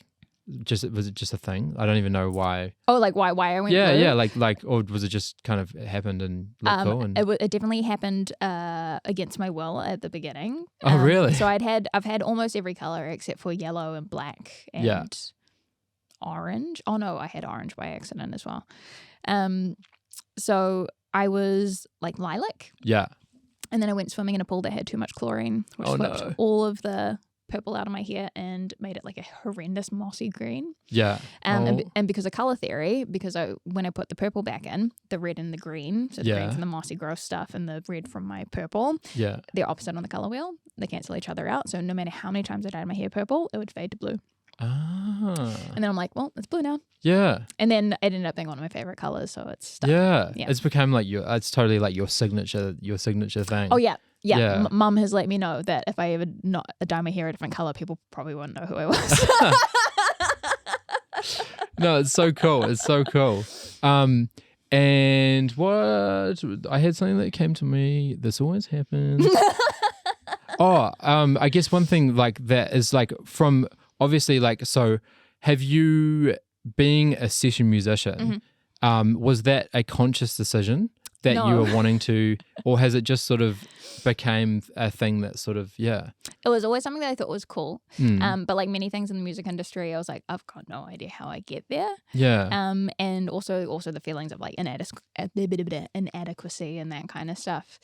was it just a thing? I don't even know why. Oh, like why I went blue? Yeah, like, or was it just kind of happened and looked cool? And... It definitely happened against my will at the beginning. Oh, really? So I've had almost every color except for yellow and black and orange. Oh no, I had orange by accident as well. So I was like lilac. Yeah. And then I went swimming in a pool that had too much chlorine, which swept all of the purple out of my hair and made it like a horrendous mossy green. Yeah. And because of color theory, when I put the purple back in, the red and the green, so the green from the mossy gross stuff and the red from my purple, they're opposite on the color wheel. They cancel each other out. So no matter how many times I dyed my hair purple, it would fade to blue. Ah. And then I'm like, well, it's blue now. Yeah. And then it ended up being one of my favorite colors, so it's stuck. Yeah. It's become like it's totally like your signature thing. Oh yeah. Yeah. Mum has let me know that if I ever not dye my hair a different color, people probably wouldn't know who I was. No, it's so cool. It's so cool. And what I had something that came to me. This always happens. I guess one thing like that is like from obviously like, so have you, being a session musician, was that a conscious decision that you were wanting to, or has it just sort of became a thing that sort of, It was always something that I thought was cool. But like many things in the music industry, I was like, I've got no idea how I get there. Yeah. And also the feelings of like inadequacy and that kind of stuff.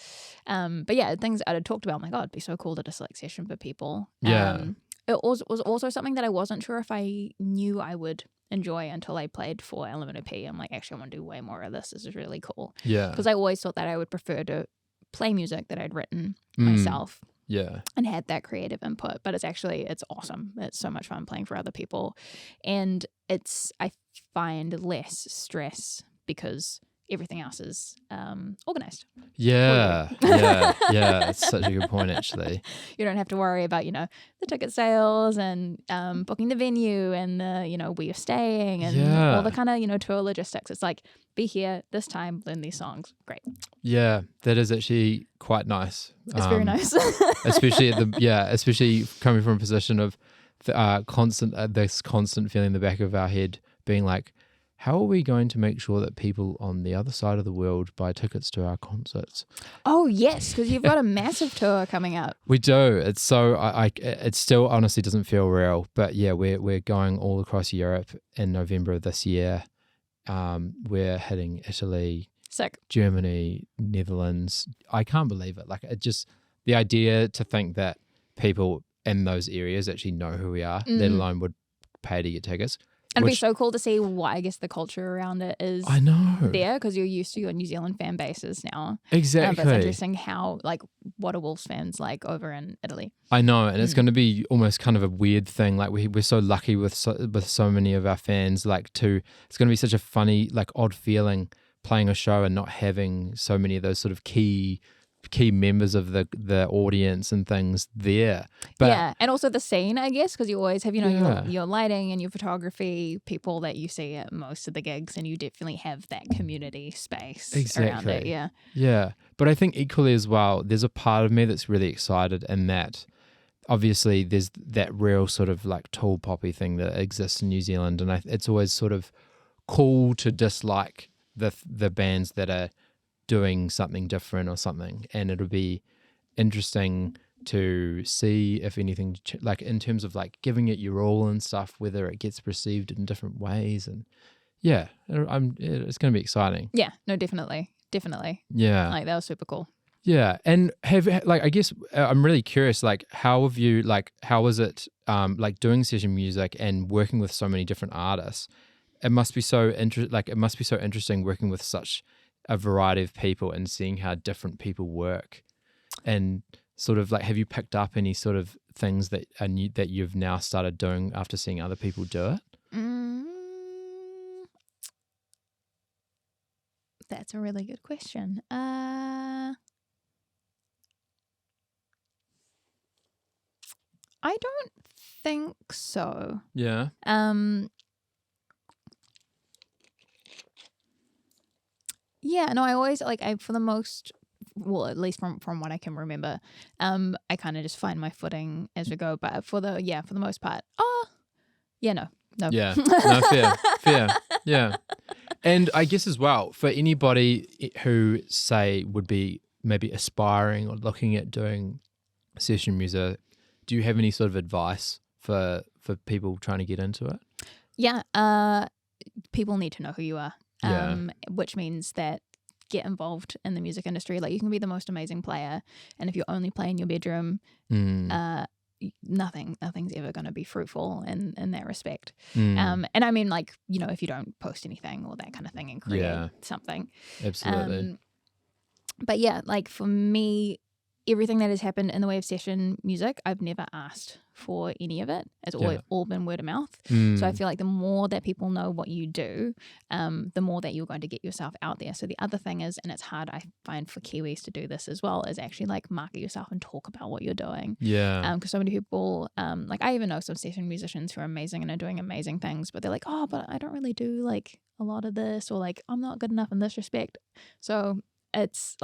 But yeah, things I'd talked about, I'm like, oh, it'd be so cool to just like session for people. Yeah. It was also something that I wasn't sure if I knew I would enjoy until I played for Elemeno P. I'm like, actually, I want to do way more of this. This is really cool. Yeah. Because I always thought that I would prefer to play music that I'd written myself. Yeah. And had that creative input. But it's awesome. It's so much fun playing for other people. And I find less stress because everything else is organized. Yeah. Yeah. It's such a good point, actually. You don't have to worry about, the ticket sales and booking the venue and the, where you're staying and all the kind of, tour logistics. It's like, be here this time, learn these songs. Great. Yeah, that is actually quite nice. It's very nice. especially especially coming from a position of this constant feeling in the back of our head being like, how are we going to make sure that people on the other side of the world buy tickets to our concerts? Oh, yes, because you've got a massive tour coming up. We do. It's so, it still honestly doesn't feel real. But yeah, we're going all across Europe in November of this year. We're hitting Italy, Germany, Netherlands. I can't believe it. Like, it just, the idea to think that people in those areas actually know who we are, let alone would pay to get tickets. And it'd be so cool to see what, I guess, the culture around it is there, because you're used to your New Zealand fan bases now. Exactly. But it's interesting how, like, what are Wolves fans like over in Italy? I know, and it's going to be almost kind of a weird thing. Like, we're so lucky with so many of our fans. Like, it's going to be such a funny, like, odd feeling playing a show and not having so many of those sort of key members of the audience and things there. But yeah, and also the scene, I guess, because you always have, your lighting and your photography people that you see at most of the gigs, and you definitely have that community space around it. Yeah. But I think equally as well, there's a part of me that's really excited in that obviously there's that real sort of like tall poppy thing that exists in New Zealand, and it's always sort of cool to dislike the bands that are doing something different or something, and it'll be interesting to see if anything like in terms of like giving it your all and stuff, whether it gets received in different ways. And it's going to be exciting. Yeah, no, definitely yeah, like that was super cool. Yeah. And I guess I'm really curious, like, how was it like doing session music and working with so many different artists? It must be so interesting working with such a variety of people and seeing how different people work. And sort of like, have you picked up any sort of things that are new that you've now started doing after seeing other people do it? That's a really good question. I don't think so. Yeah. Yeah, no, I always for the most, well, at least from what I can remember, I kind of just find my footing as we go. But for the most part, No. Yeah. No, fair. Yeah. And I guess as well, for anybody who, say, would be maybe aspiring or looking at doing session music, do you have any sort of advice for people trying to get into it? Yeah. People need to know who you are, Yeah. which means that get involved in the music industry. Like, you can be the most amazing player, and if you only play in your bedroom, nothing's ever going to be fruitful in that respect. And I mean, like, you know, if you don't post anything or that kind of thing and create something. Absolutely. But yeah, like for me, everything that has happened in the way of session music, I've never asked for any of it. It's all been word of mouth. So I feel like the more that people know what you do, the more that you're going to get yourself out there. So the other thing is, and it's hard, I find, for Kiwis to do this as well, is actually like market yourself and talk about what you're doing. Yeah. Because so many people, like I even know some session musicians who are amazing and are doing amazing things, but they're like, oh, but I don't really do like a lot of this, or like I'm not good enough in this respect. So it's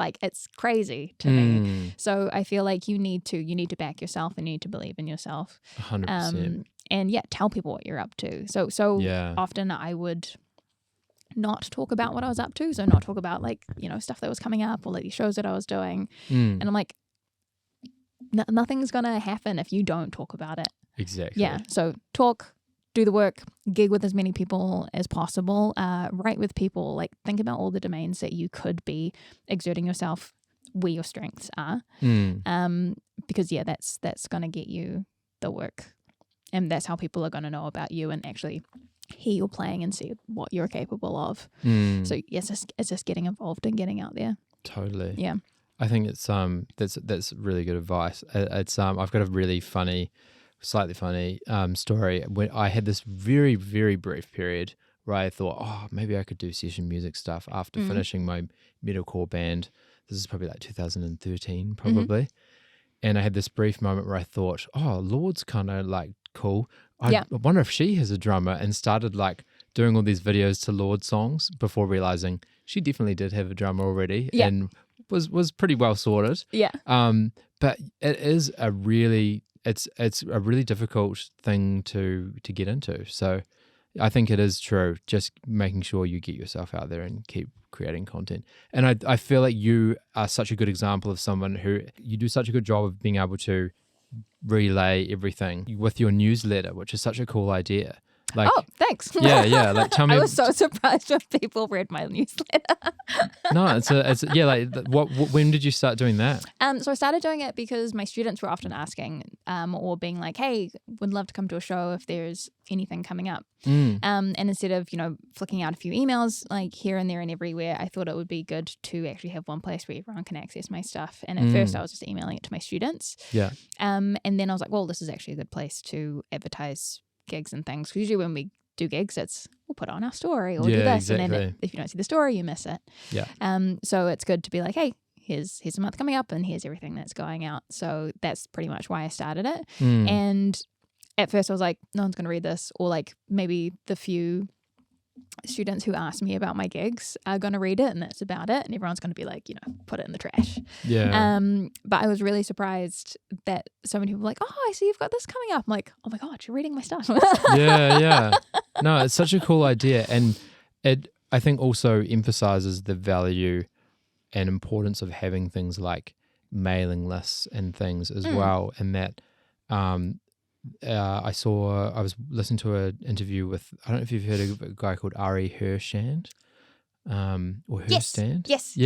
crazy to me. So I feel like you need to back yourself and you need to believe in yourself. 100%. And yeah, tell people what you're up to. So often I would not talk about what I was up to. So not talk about like, you know, stuff that was coming up or like the shows that I was doing. And I'm like, nothing's going to happen if you don't talk about it. Exactly. Yeah. So talk, do the work, gig with as many people as possible, write with people, like think about all the domains that you could be exerting yourself where your strengths are. Because yeah, that's going to get you the work, and that's how people are going to know about you and actually hear your playing and see what you're capable of. So yes, it's just getting involved and getting out there. Totally. Yeah. I think it's that's really good advice. It's I've got a really slightly funny story. When I had this very, very brief period where I thought, oh, maybe I could do session music stuff after finishing my metalcore band. This is probably like 2013 probably. And I had this brief moment where I thought, oh, Lord's kind of like cool. I wonder if she has a drummer, and started like doing all these videos to Lord songs before realizing she definitely did have a drummer already and was pretty well sorted. Yeah. But it is a really it's a really difficult thing to get into. So I think it is true, just making sure you get yourself out there and keep creating content. And I feel like you are such a good example of someone who, you do such a good job of being able to relay everything with your newsletter, which is such a cool idea. Like, oh, thanks. Yeah. Like, tell me. I was so surprised when people read my newsletter. No, it's like when did you start doing that? So I started doing it because my students were often asking, or being like, "Hey, would love to come to a show if there's anything coming up." And instead of flicking out a few emails like here and there and everywhere, I thought it would be good to actually have one place where everyone can access my stuff. And at first, I was just emailing it to my students. Yeah. And then I was like, well, this is actually a good place to advertise gigs and things, because usually when we do gigs, we'll put it on our story or do this, exactly. And then if you don't see the story, you miss it. Yeah. So it's good to be like, hey, here's a month coming up and here's everything that's going out. So that's pretty much why I started it. And at first I was like, no one's going to read this, or like maybe the few students who ask me about my gigs are going to read it and that's about it, and everyone's going to be like, put it in the trash. Yeah. But I was really surprised that so many people were like, oh, I see you've got this coming up. I'm like, oh my God, you're reading my stuff. Yeah. No, it's such a cool idea, and it I think also emphasizes the value and importance of having things like mailing lists and things as well, and that I was listening to an interview with, I don't know if you've heard of a guy called Ari Hershand, or Herstand. Yes.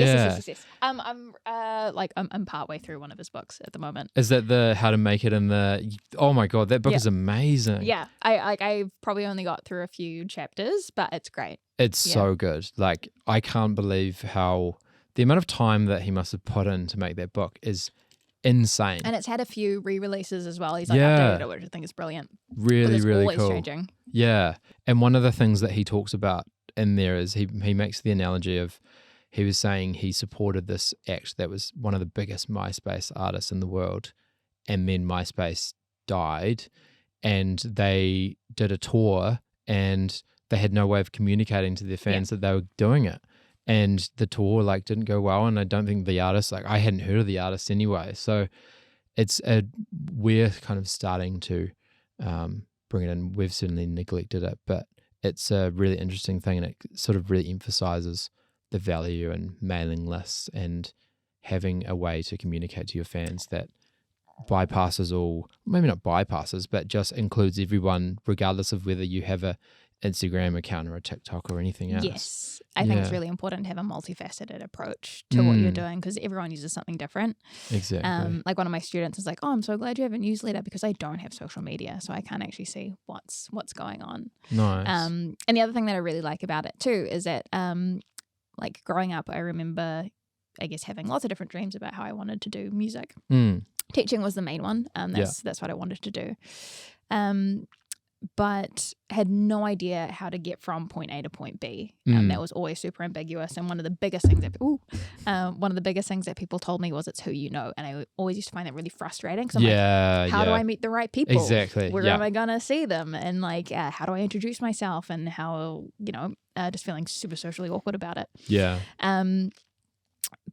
I'm partway through one of his books at the moment. Is that the How to Make It in the? Oh my God, that book is amazing. Yeah, I've probably only got through a few chapters, but it's great. It's so good. Like, I can't believe how the amount of time that he must have put in to make that book is insane. And it's had a few re-releases as well. He's updated it, which I think is brilliant. Really always cool. Changing. Yeah. And one of the things that he talks about in there is he makes the analogy of, he was saying he supported this act that was one of the biggest MySpace artists in the world, and then MySpace died and they did a tour and they had no way of communicating to their fans that they were doing it. And the tour didn't go well, and I don't think the artist, I hadn't heard of the artist anyway. So we're kind of starting to bring it in. We've certainly neglected it, but it's a really interesting thing, and it sort of really emphasizes the value in mailing lists and having a way to communicate to your fans that bypasses all, maybe not bypasses, but just includes everyone, regardless of whether you have a Instagram account or a TikTok or anything else. Yes. I think it's really important to have a multifaceted approach to what you're doing, because everyone uses something different. Exactly. Like one of my students is like, oh, I'm so glad you have a newsletter because I don't have social media, so I can't actually see what's going on. Nice. And the other thing that I really like about it too is that like growing up, I remember, I guess, having lots of different dreams about how I wanted to do music. Teaching was the main one. That's what I wanted to do. But had no idea how to get from point A to point B. That was always super ambiguous. And one of the biggest things that people told me was it's who you know. And I always used to find that really frustrating. So I'm like, how do I meet the right people? Exactly. Where am I going to see them? And like, how do I introduce myself? And how, just feeling super socially awkward about it. Yeah.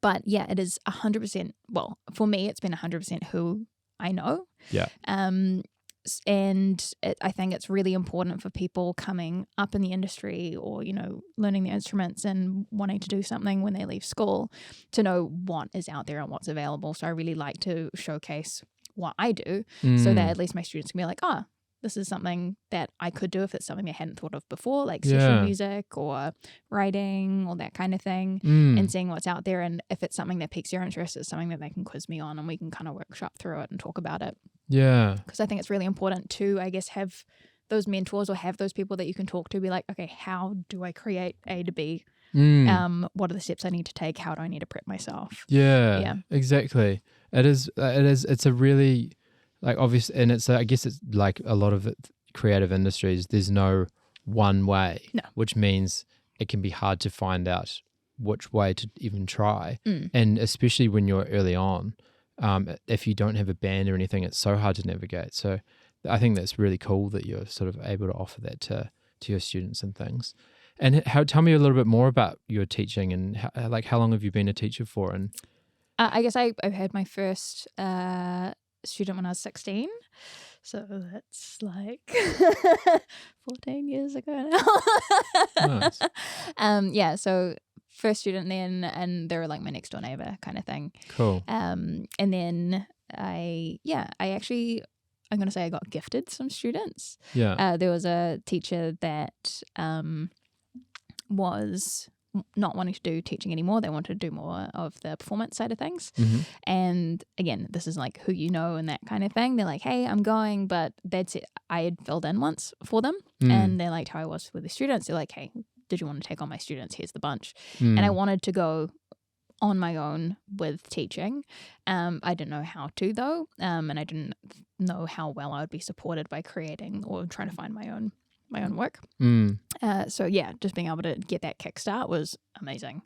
But yeah, it is 100%. Well, for me, it's been 100% who I know. Yeah. And I think it's really important for people coming up in the industry or, learning the instruments and wanting to do something when they leave school to know what is out there and what's available. So I really like to showcase what I do so that at least my students can be like, this is something that I could do if it's something I hadn't thought of before, like session music or writing or that kind of thing, and seeing what's out there. And if it's something that piques their interest, it's something that they can quiz me on and we can kind of workshop through it and talk about it. Yeah. Because I think it's really important to, I guess, have those mentors or have those people that you can talk to be like, okay, how do I create A to B? What are the steps I need to take? How do I need to prep myself? Yeah. Exactly. It's a really... like obvious, and I guess it's like a lot of creative industries, there's no one way, which means it can be hard to find out which way to even try. And especially when you're early on, if you don't have a band or anything, it's so hard to navigate. So I think that's really cool that you're sort of able to offer that to your students and things. And tell me a little bit more about your teaching and how long have you been a teacher for? And I guess I had my first student when I was 16, so that's like 14 years ago now. Nice. So first student then, and they were like my next door neighbor kind of thing. Cool. And then I'm gonna say I got gifted some students. There was a teacher that was not wanting to do teaching anymore. They wanted to do more of the performance side of things. And again, this is like who you know and that kind of thing. They're like, hey, I'm going, but that's it. I had filled in once for them and they liked how I was with the students. They're like, hey, did you want to take on my students? Here's the bunch. And I wanted to go on my own with teaching. I didn't know how to though. And I didn't know how well I would be supported by creating or trying to find my own work. So yeah, just being able to get that kickstart was amazing.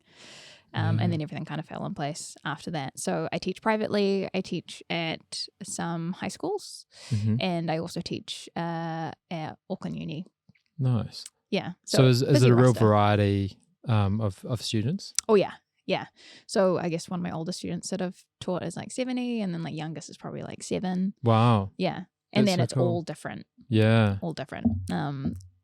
And then everything kind of fell in place after that. So I teach privately. I teach at some high schools, and I also teach at Auckland Uni. Nice. Yeah. So is it a real variety of students? Oh yeah. Yeah. So I guess one of my older students that I've taught is like 70, and then like youngest is probably like 7. Wow. Yeah. And That's then so it's cool. all different. Yeah. All different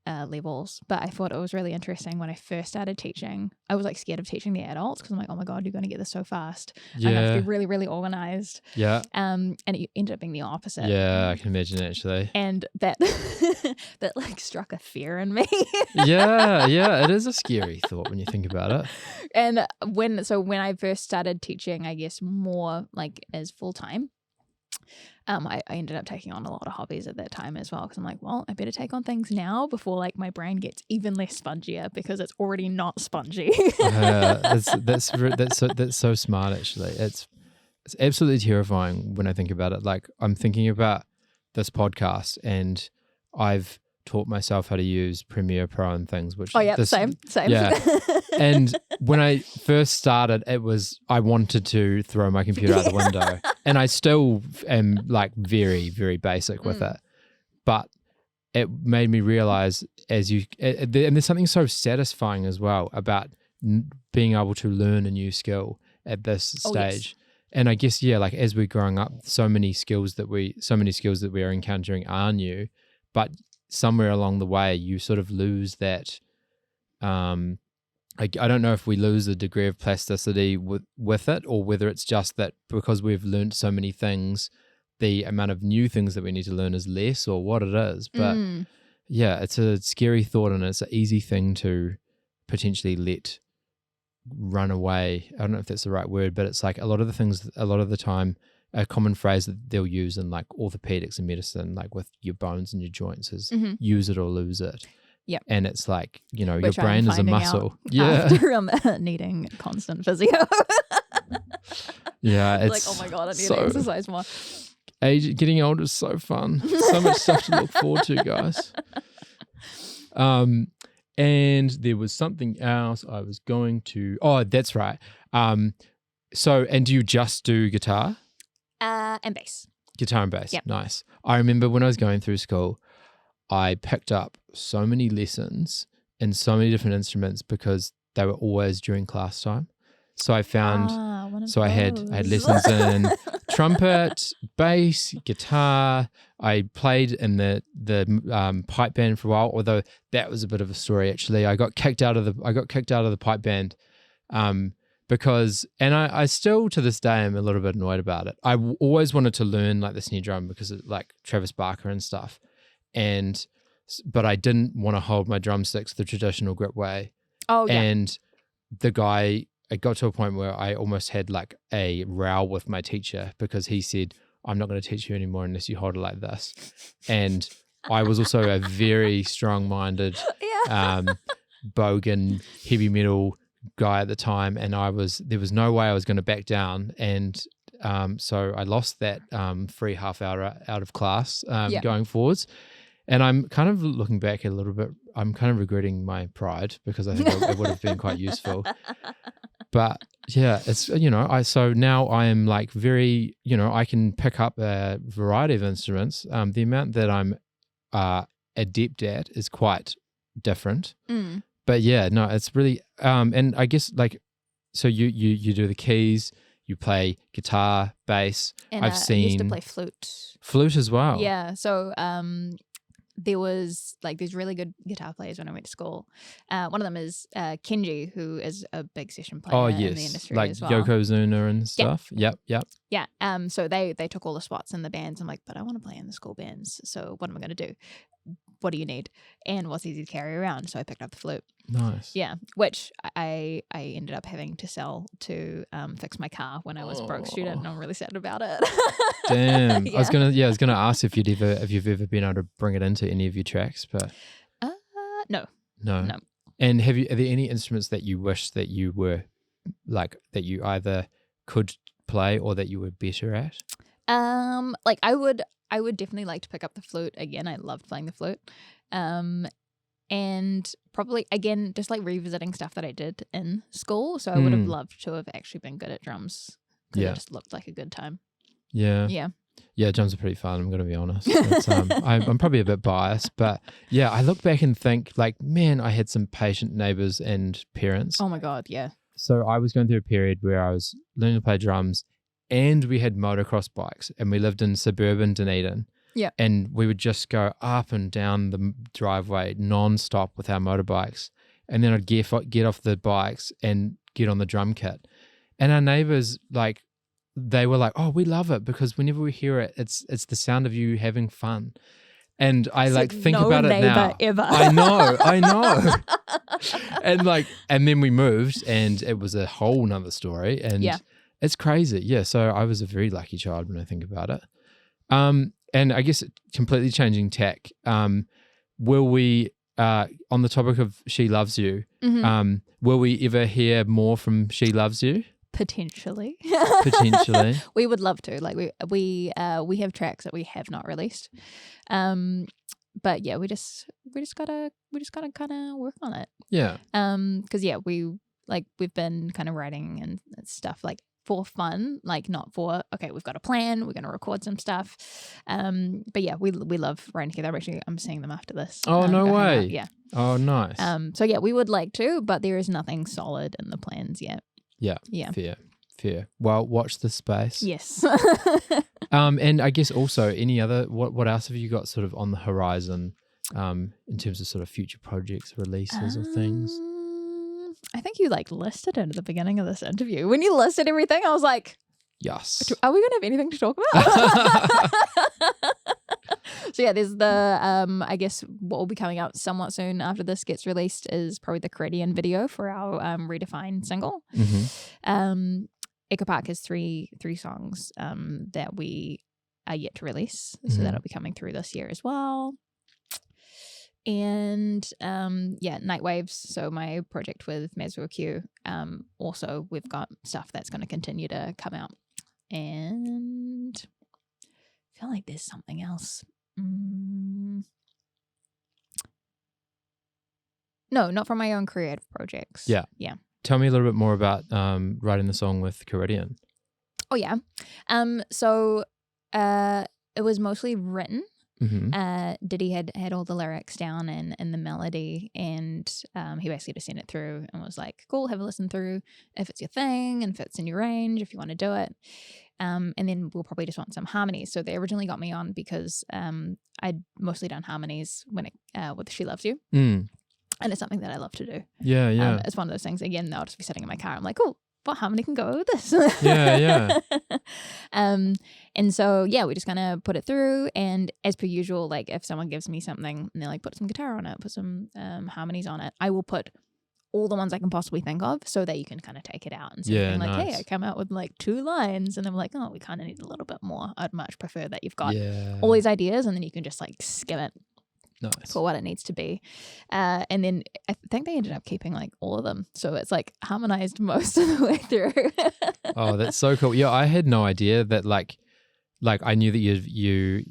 levels. But I thought it was really interesting when I first started teaching. I was like scared of teaching the adults because I'm like, oh my God, you're going to get this so fast. Yeah. I have to be really, really organized. Yeah. And it ended up being the opposite. Yeah, I can imagine actually. And that that like struck a fear in me. Yeah, it is a scary thought when you think about it. And when I first started teaching, I guess more like as full time, I ended up taking on a lot of hobbies at that time as well because I'm like, well, I better take on things now before like my brain gets even less spongier because it's already not spongy. That's so smart actually. It's absolutely terrifying when I think about it. Like I'm thinking about this podcast and I've taught myself how to use Premiere Pro and things. Which same. Yeah. And when I first started, I wanted to throw my computer out the window, and I still am like very, very basic with it. But it made me realize and there's something so satisfying as well about being able to learn a new skill at this stage. Yes. And I guess like as we're growing up, so many skills that we are encountering are new, but somewhere along the way you sort of lose that. I don't know if we lose a degree of plasticity with it, or whether it's just that because we've learned so many things, the amount of new things that we need to learn is less, or what it is. But yeah, it's a scary thought, and it's an easy thing to potentially let run away. I don't know if that's the right word, but it's like a lot of the time, a common phrase that they'll use in like orthopedics and medicine, like with your bones and your joints, is use it or lose it. Yep. And it's like, your Which brain is a muscle. Yeah. After needing constant physio. Yeah. It's like, oh my God, I need to exercise more. Getting older is so fun. So much stuff to look forward to, guys. And there was something else I was going to. Oh, that's right. So, and do you just do guitar? And bass. Guitar and bass. Yep. Nice. I remember when I was going through school, I picked up so many lessons in so many different instruments because they were always during class time. So I found, I had lessons in trumpet, bass, guitar. I played in the pipe band for a while, although that was a bit of a story actually. I got kicked out of the pipe band because, and I still to this day am a little bit annoyed about it. I always wanted to learn like the snare drum because of like Travis Barker and stuff. But I didn't want to hold my drumsticks the traditional grip way. Oh, yeah. And the guy, it got to a point where I almost had like a row with my teacher because he said, I'm not going to teach you anymore unless you hold it like this. And I was also a very strong-minded, bogan, heavy metal guy at the time. And there was no way I was going to back down. And so I lost that free half hour out of class going forwards. And I'm kind of looking back a little bit, I'm kind of regretting my pride because I think it would have been quite useful. But yeah, it's, so now I am like very, I can pick up a variety of instruments. The amount that I'm adept at is quite different. But yeah, no, it's really, and I guess like, so you do the keys, you play guitar, bass. And I've seen. I used to play flute. Flute as well. Yeah. So there was like these really good guitar players when I went to school. One of them is Kenji, who is a big session player in the industry like as well. Yokozuna and stuff. Yep. Yeah. So they took all the spots in the bands. I'm like, but I want to play in the school bands. So what am I going to do? What do you need? And what's easy to carry around? So I picked up the flute. Nice. Yeah, which I ended up having to sell to fix my car when I was a broke student, and I'm really sad about it. Damn. I was gonna ask if you've ever been able to bring it into any of your tracks, but no. And are there any instruments that you wish that you were like that you either could play or that you were better at? Like I would definitely like to pick up the flute again. I loved playing the flute. And probably again just like revisiting stuff that I did in school. So I would have loved to have actually been good at drums because it just looked like a good time. Yeah, drums are pretty fun. I'm gonna be honest. I'm probably a bit biased, but yeah, I look back and think like, man, I had some patient neighbors and parents. Oh my God, yeah. So I was going through a period where I was learning to play drums, and we had motocross bikes, and we lived in suburban Dunedin. Yeah. And we would just go up and down the driveway non-stop with our motorbikes. And then I'd get off the bikes and get on the drum kit. And our neighbors, like, they were like, oh, we love it because whenever we hear it, it's the sound of you having fun. And I it's like think about it now. Ever. I know. And then we moved and it was a whole nother story. And it's crazy. Yeah. So I was a very lucky child when I think about it. And I guess completely changing tack, will we, on the topic of She Loves You, will we ever hear more from She Loves You? Potentially. We would love to. Like we have tracks that we have not released. But yeah, we just gotta kind of work on it. Yeah. Because we've been kind of writing and stuff like for fun, like not for, okay, we've got a plan, we're going to record some stuff. But yeah, we love writing together. I'm seeing them after this. Oh, no way. Yeah. Oh, nice. So yeah, we would like to, but there is nothing solid in the plans yet. Yeah. Fair. Well, watch this space. Yes. And I guess also any other, what else have you got sort of on the horizon in terms of sort of future projects, releases or things? I think you like listed it at the beginning of this interview. When you listed everything, I was like, yes. Are we going to have anything to talk about? So yeah, there's the, I guess what will be coming out somewhat soon after this gets released is probably the Caribbean video for our Redefined single. Mm-hmm. Ekko Park has three songs that we are yet to release. So Mm-hmm. that'll be coming through this year as well. And Nightwaves, so my project with Mazbou Q, also we've got stuff that's going to continue to come out. And I feel like there's something else. No, not from my own creative projects. Yeah. Tell me a little bit more about writing the song with Caribbean. Oh yeah. So it was mostly written. Mm-hmm. Diddy had all the lyrics down and the melody, and he basically just sent it through and was like, cool, have a listen through if it's your thing and if it's in your range, if you want to do it. And then we'll probably just want some harmonies. So they originally got me on because I'd mostly done harmonies when with She Loves You. Mm. And it's something that I love to do. Yeah. It's one of those things, again, I'll just be sitting in my car. I'm like, cool, what harmony can go with this? Yeah. And so, yeah, we just kind of put it through. And as per usual, like if someone gives me something and they're like, put some guitar on it, put some harmonies on it, I will put all the ones I can possibly think of so that you can kind of take it out and say like, nice. hey, I come out with like 2 lines and I'm like, oh, we kind of need a little bit more. I'd much prefer that you've got all these ideas and then you can just like skim it. Nice. For what it needs to be. And then I think they ended up keeping like all of them. So it's like harmonized most of the way through. Oh, that's so cool. Yeah, I had no idea that like I knew that you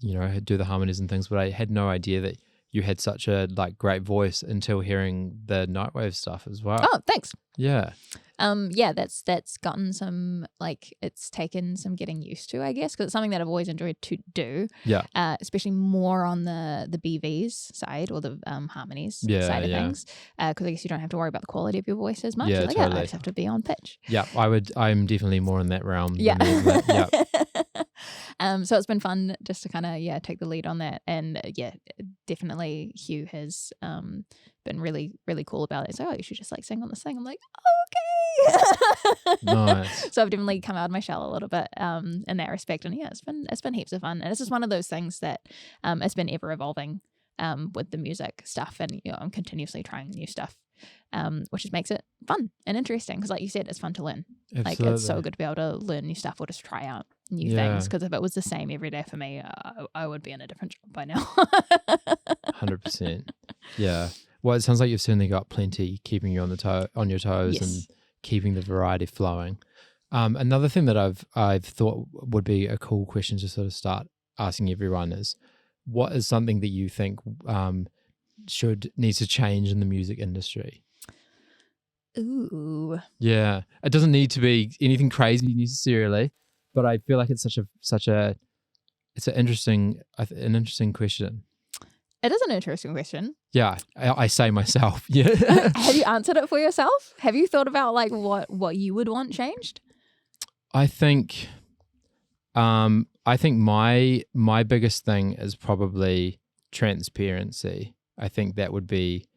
know, do the harmonies and things, but I had no idea that you had such a like great voice until hearing the Nightwave stuff as well. Oh, thanks. Yeah. That's gotten some, like, it's taken some getting used to, I guess, because it's something that I've always enjoyed to do. Yeah. Especially more on the BVs side or the harmonies side of things, because I guess you don't have to worry about the quality of your voice as much. Yeah, You're like, totally. I just have to be on pitch. Yeah, I'm definitely more in that realm. Yeah. Yeah. So it's been fun just to kind of take the lead on that, and definitely Hugh has been really, really cool about it. So you should just like sing on this thing. I'm like, okay. Nice. So I've definitely come out of my shell a little bit in that respect, and it's been heaps of fun, and it's just one of those things that it's been ever evolving with the music stuff, and I'm continuously trying new stuff. Which just makes it fun and interesting because, like you said, it's fun to learn. Absolutely. Like it's so good to be able to learn new stuff or just try out new things. Because if it was the same every day for me, I would be in a different job by now. 100%. Yeah. Well, it sounds like you've certainly got plenty keeping you on your toes and keeping the variety flowing. Another thing that I've thought would be a cool question to sort of start asking everyone is, what is something that you think needs to change in the music industry? Ooh. Yeah, it doesn't need to be anything crazy necessarily, but I feel like it's it's an interesting question. It is an interesting question. Yeah, I say myself. Yeah. Have you answered it for yourself? Have you thought about like what you would want changed? I think my biggest thing is probably transparency. I think that would be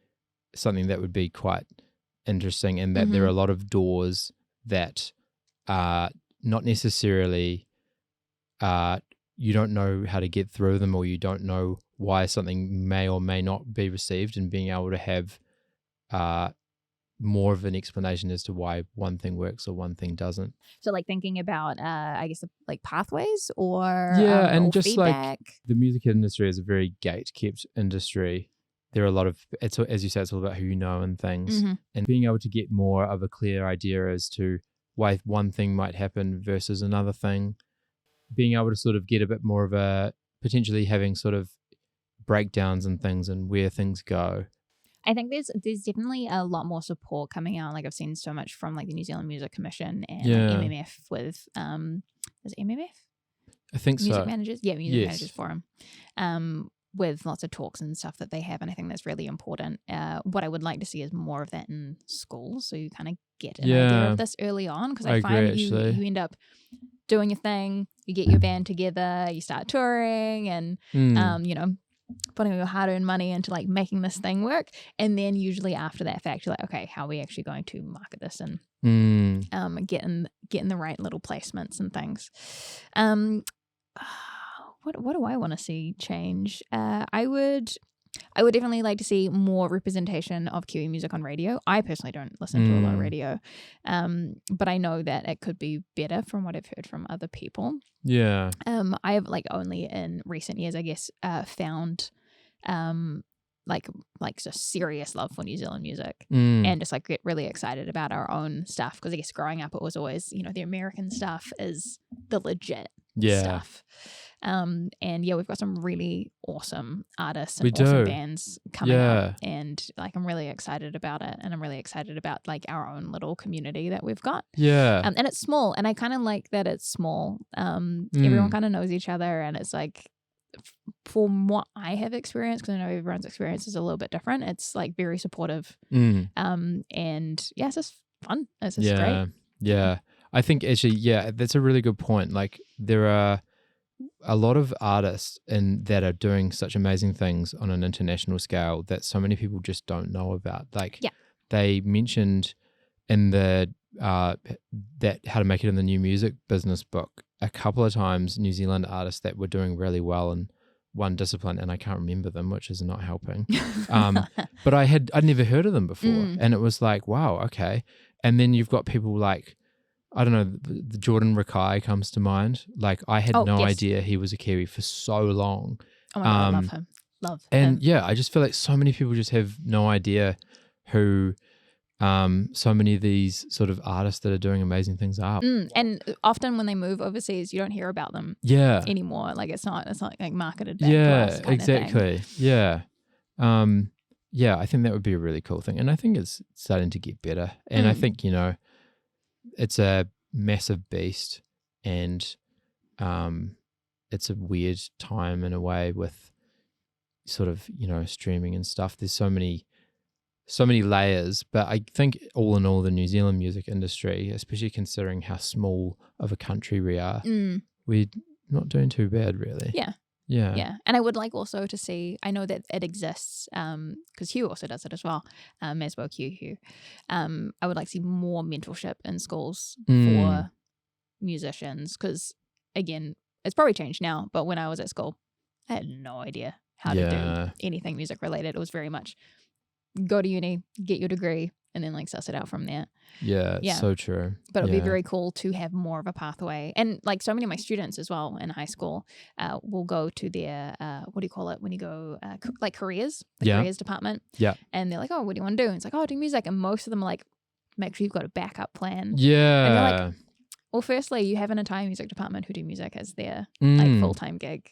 something that would be quite interesting, in that there are a lot of doors that are not necessarily you don't know how to get through them, or you don't know why something may or may not be received, and being able to have more of an explanation as to why one thing works or one thing doesn't. So like thinking about I guess like pathways or and or just feedback. like the music industry is a very gate-kept industry. There are a lot of, it's, as you said, it's all about who you know and things, and being able to get more of a clear idea as to why one thing might happen versus another thing, being able to sort of get a bit more of a, potentially having sort of breakdowns and things and where things go. I think there's definitely a lot more support coming out. Like I've seen so much from like the New Zealand Music Commission and like MMF with is it MMF? I think Music so. Managers, Music Managers Forum. With lots of talks and stuff that they have, and I think that's really important. What I would like to see is more of that in schools, so you kind of get an idea of this early on, because I find you end up doing your thing, you get your band together, you start touring, and putting your hard-earned money into like making this thing work, and then usually after that fact you're like, okay, how are we actually going to market this and get in the right little placements and things. What do I want to see change? I would definitely like to see more representation of Kiwi music on radio. I personally don't listen to a lot of radio, but I know that it could be better from what I've heard from other people. Yeah. I have like only in recent years, I guess, found like just serious love for New Zealand music and just like get really excited about our own stuff, because I guess growing up it was always, you know, the American stuff is the legit stuff. And yeah, we've got some really awesome artists and awesome bands coming up, and like I'm really excited about it, and I'm really excited about like our own little community that we've got. And it's small, and I kind of like that it's small. Everyone kind of knows each other, and it's like, from what I have experienced, because I know everyone's experience is a little bit different, it's like very supportive. And yeah, it's just fun. It's just great. Yeah. I think actually, that's a really good point. Like there are a lot of artists that are doing such amazing things on an international scale that so many people just don't know about. Like they mentioned in the that How to Make It in the New Music Business book a couple of times New Zealand artists that were doing really well in one discipline, and I can't remember them, which is not helping. But I'd never heard of them before, and it was like, wow, okay. And then you've got people like, I don't know, the Jordan Rakai comes to mind. Like I had no idea he was a Kiwi for so long. Oh my God, I love him. And yeah, I just feel like so many people just have no idea who so many of these sort of artists that are doing amazing things are. And often when they move overseas, you don't hear about them anymore. Like it's not like marketed back to us kind exactly. of thing. Yeah, I think that would be a really cool thing. And I think it's starting to get better. And I think, you know, it's a massive beast, and it's a weird time in a way with sort of, you know, streaming and stuff. There's so many layers, but I think all in all, the New Zealand music industry, especially considering how small of a country we are, we're not doing too bad, really. Yeah. And I would like also to see, I know that it exists, because Hugh also does it as well, Mazbou Q. I would like to see more mentorship in schools for musicians, because again, it's probably changed now, but when I was at school, I had no idea how to do anything music related. It was very much go to uni, get your degree, and then like suss it out from there. Yeah, it's so true. But it'd be very cool to have more of a pathway. And like so many of my students as well in high school will go to their, what do you call it when you go, like careers, careers department. Yeah. And they're like, oh, what do you want to do? And it's like, oh, do music. And most of them are like, make sure you've got a backup plan. Yeah. And they're like, well, firstly, you have an entire music department who do music as their like full-time gig.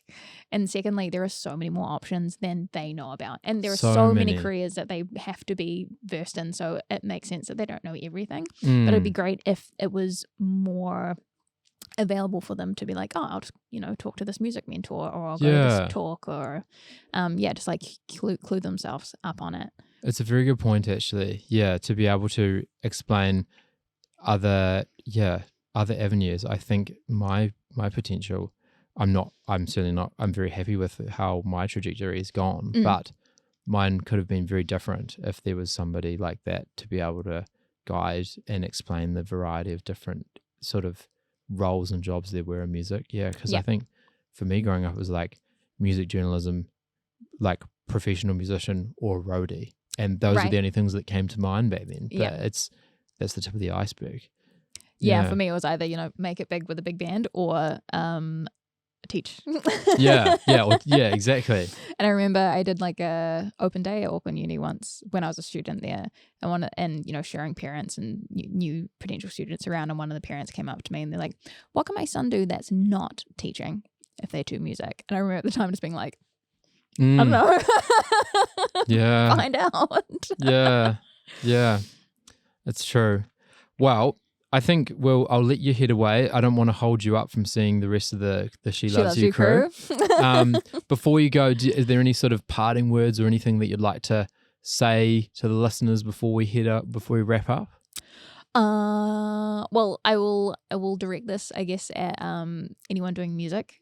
And secondly, there are so many more options than they know about. And there are so many careers that they have to be versed in. So it makes sense that they don't know everything. But it'd be great if it was more available for them to be like, oh, I'll just, you know, talk to this music mentor, or I'll go to this talk, or just like clue themselves up on it. It's a very good point, actually. Yeah, to be able to explain other avenues. I think my potential, I'm very happy with how my trajectory has gone, but mine could have been very different if there was somebody like that to be able to guide and explain the variety of different sort of roles and jobs there were in music. Because I think for me growing up, it was like music journalism, like professional musician or roadie, and those are the only things that came to mind back then. But that's the tip of the iceberg. Yeah, for me it was either, you know, make it big with a big band, or teach. Exactly. And I remember I did like a open day at Auckland Uni once when I was a student there, and you know, sharing parents and new potential students around, and one of the parents came up to me and they're like, what can my son do that's not teaching if they do music? And I remember at the time just being like, I don't know. Find out. It's true. Well, I think I'll let you head away. I don't want to hold you up from seeing the rest of the She Loves You crew. Before you go, is there any sort of parting words or anything that you'd like to say to the listeners before we wrap up? Well, I will direct this, I guess, at anyone doing music.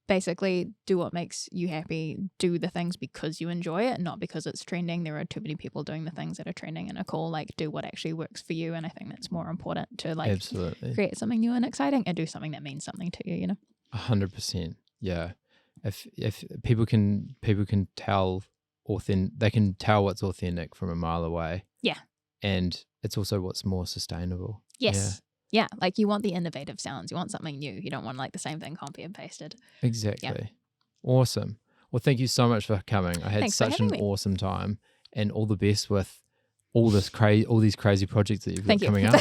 basically do what makes you happy, do the things because you enjoy it, not because it's trending. There are too many people doing the things that are trending and are cool. Like, do what actually works for you. And I think that's more important to like Absolutely. create something new and exciting and do something that means something to you, you know? 100%. Yeah. If people can tell they can tell what's authentic from a mile away. Yeah. And it's also what's more sustainable. Yes. Yeah. Like, you want the innovative sounds. You want something new. You don't want like the same thing copy and pasted. Exactly. Yeah. Awesome. Well, thank you so much for coming. I had such an awesome time, and all the best with all these crazy projects that you've got coming up.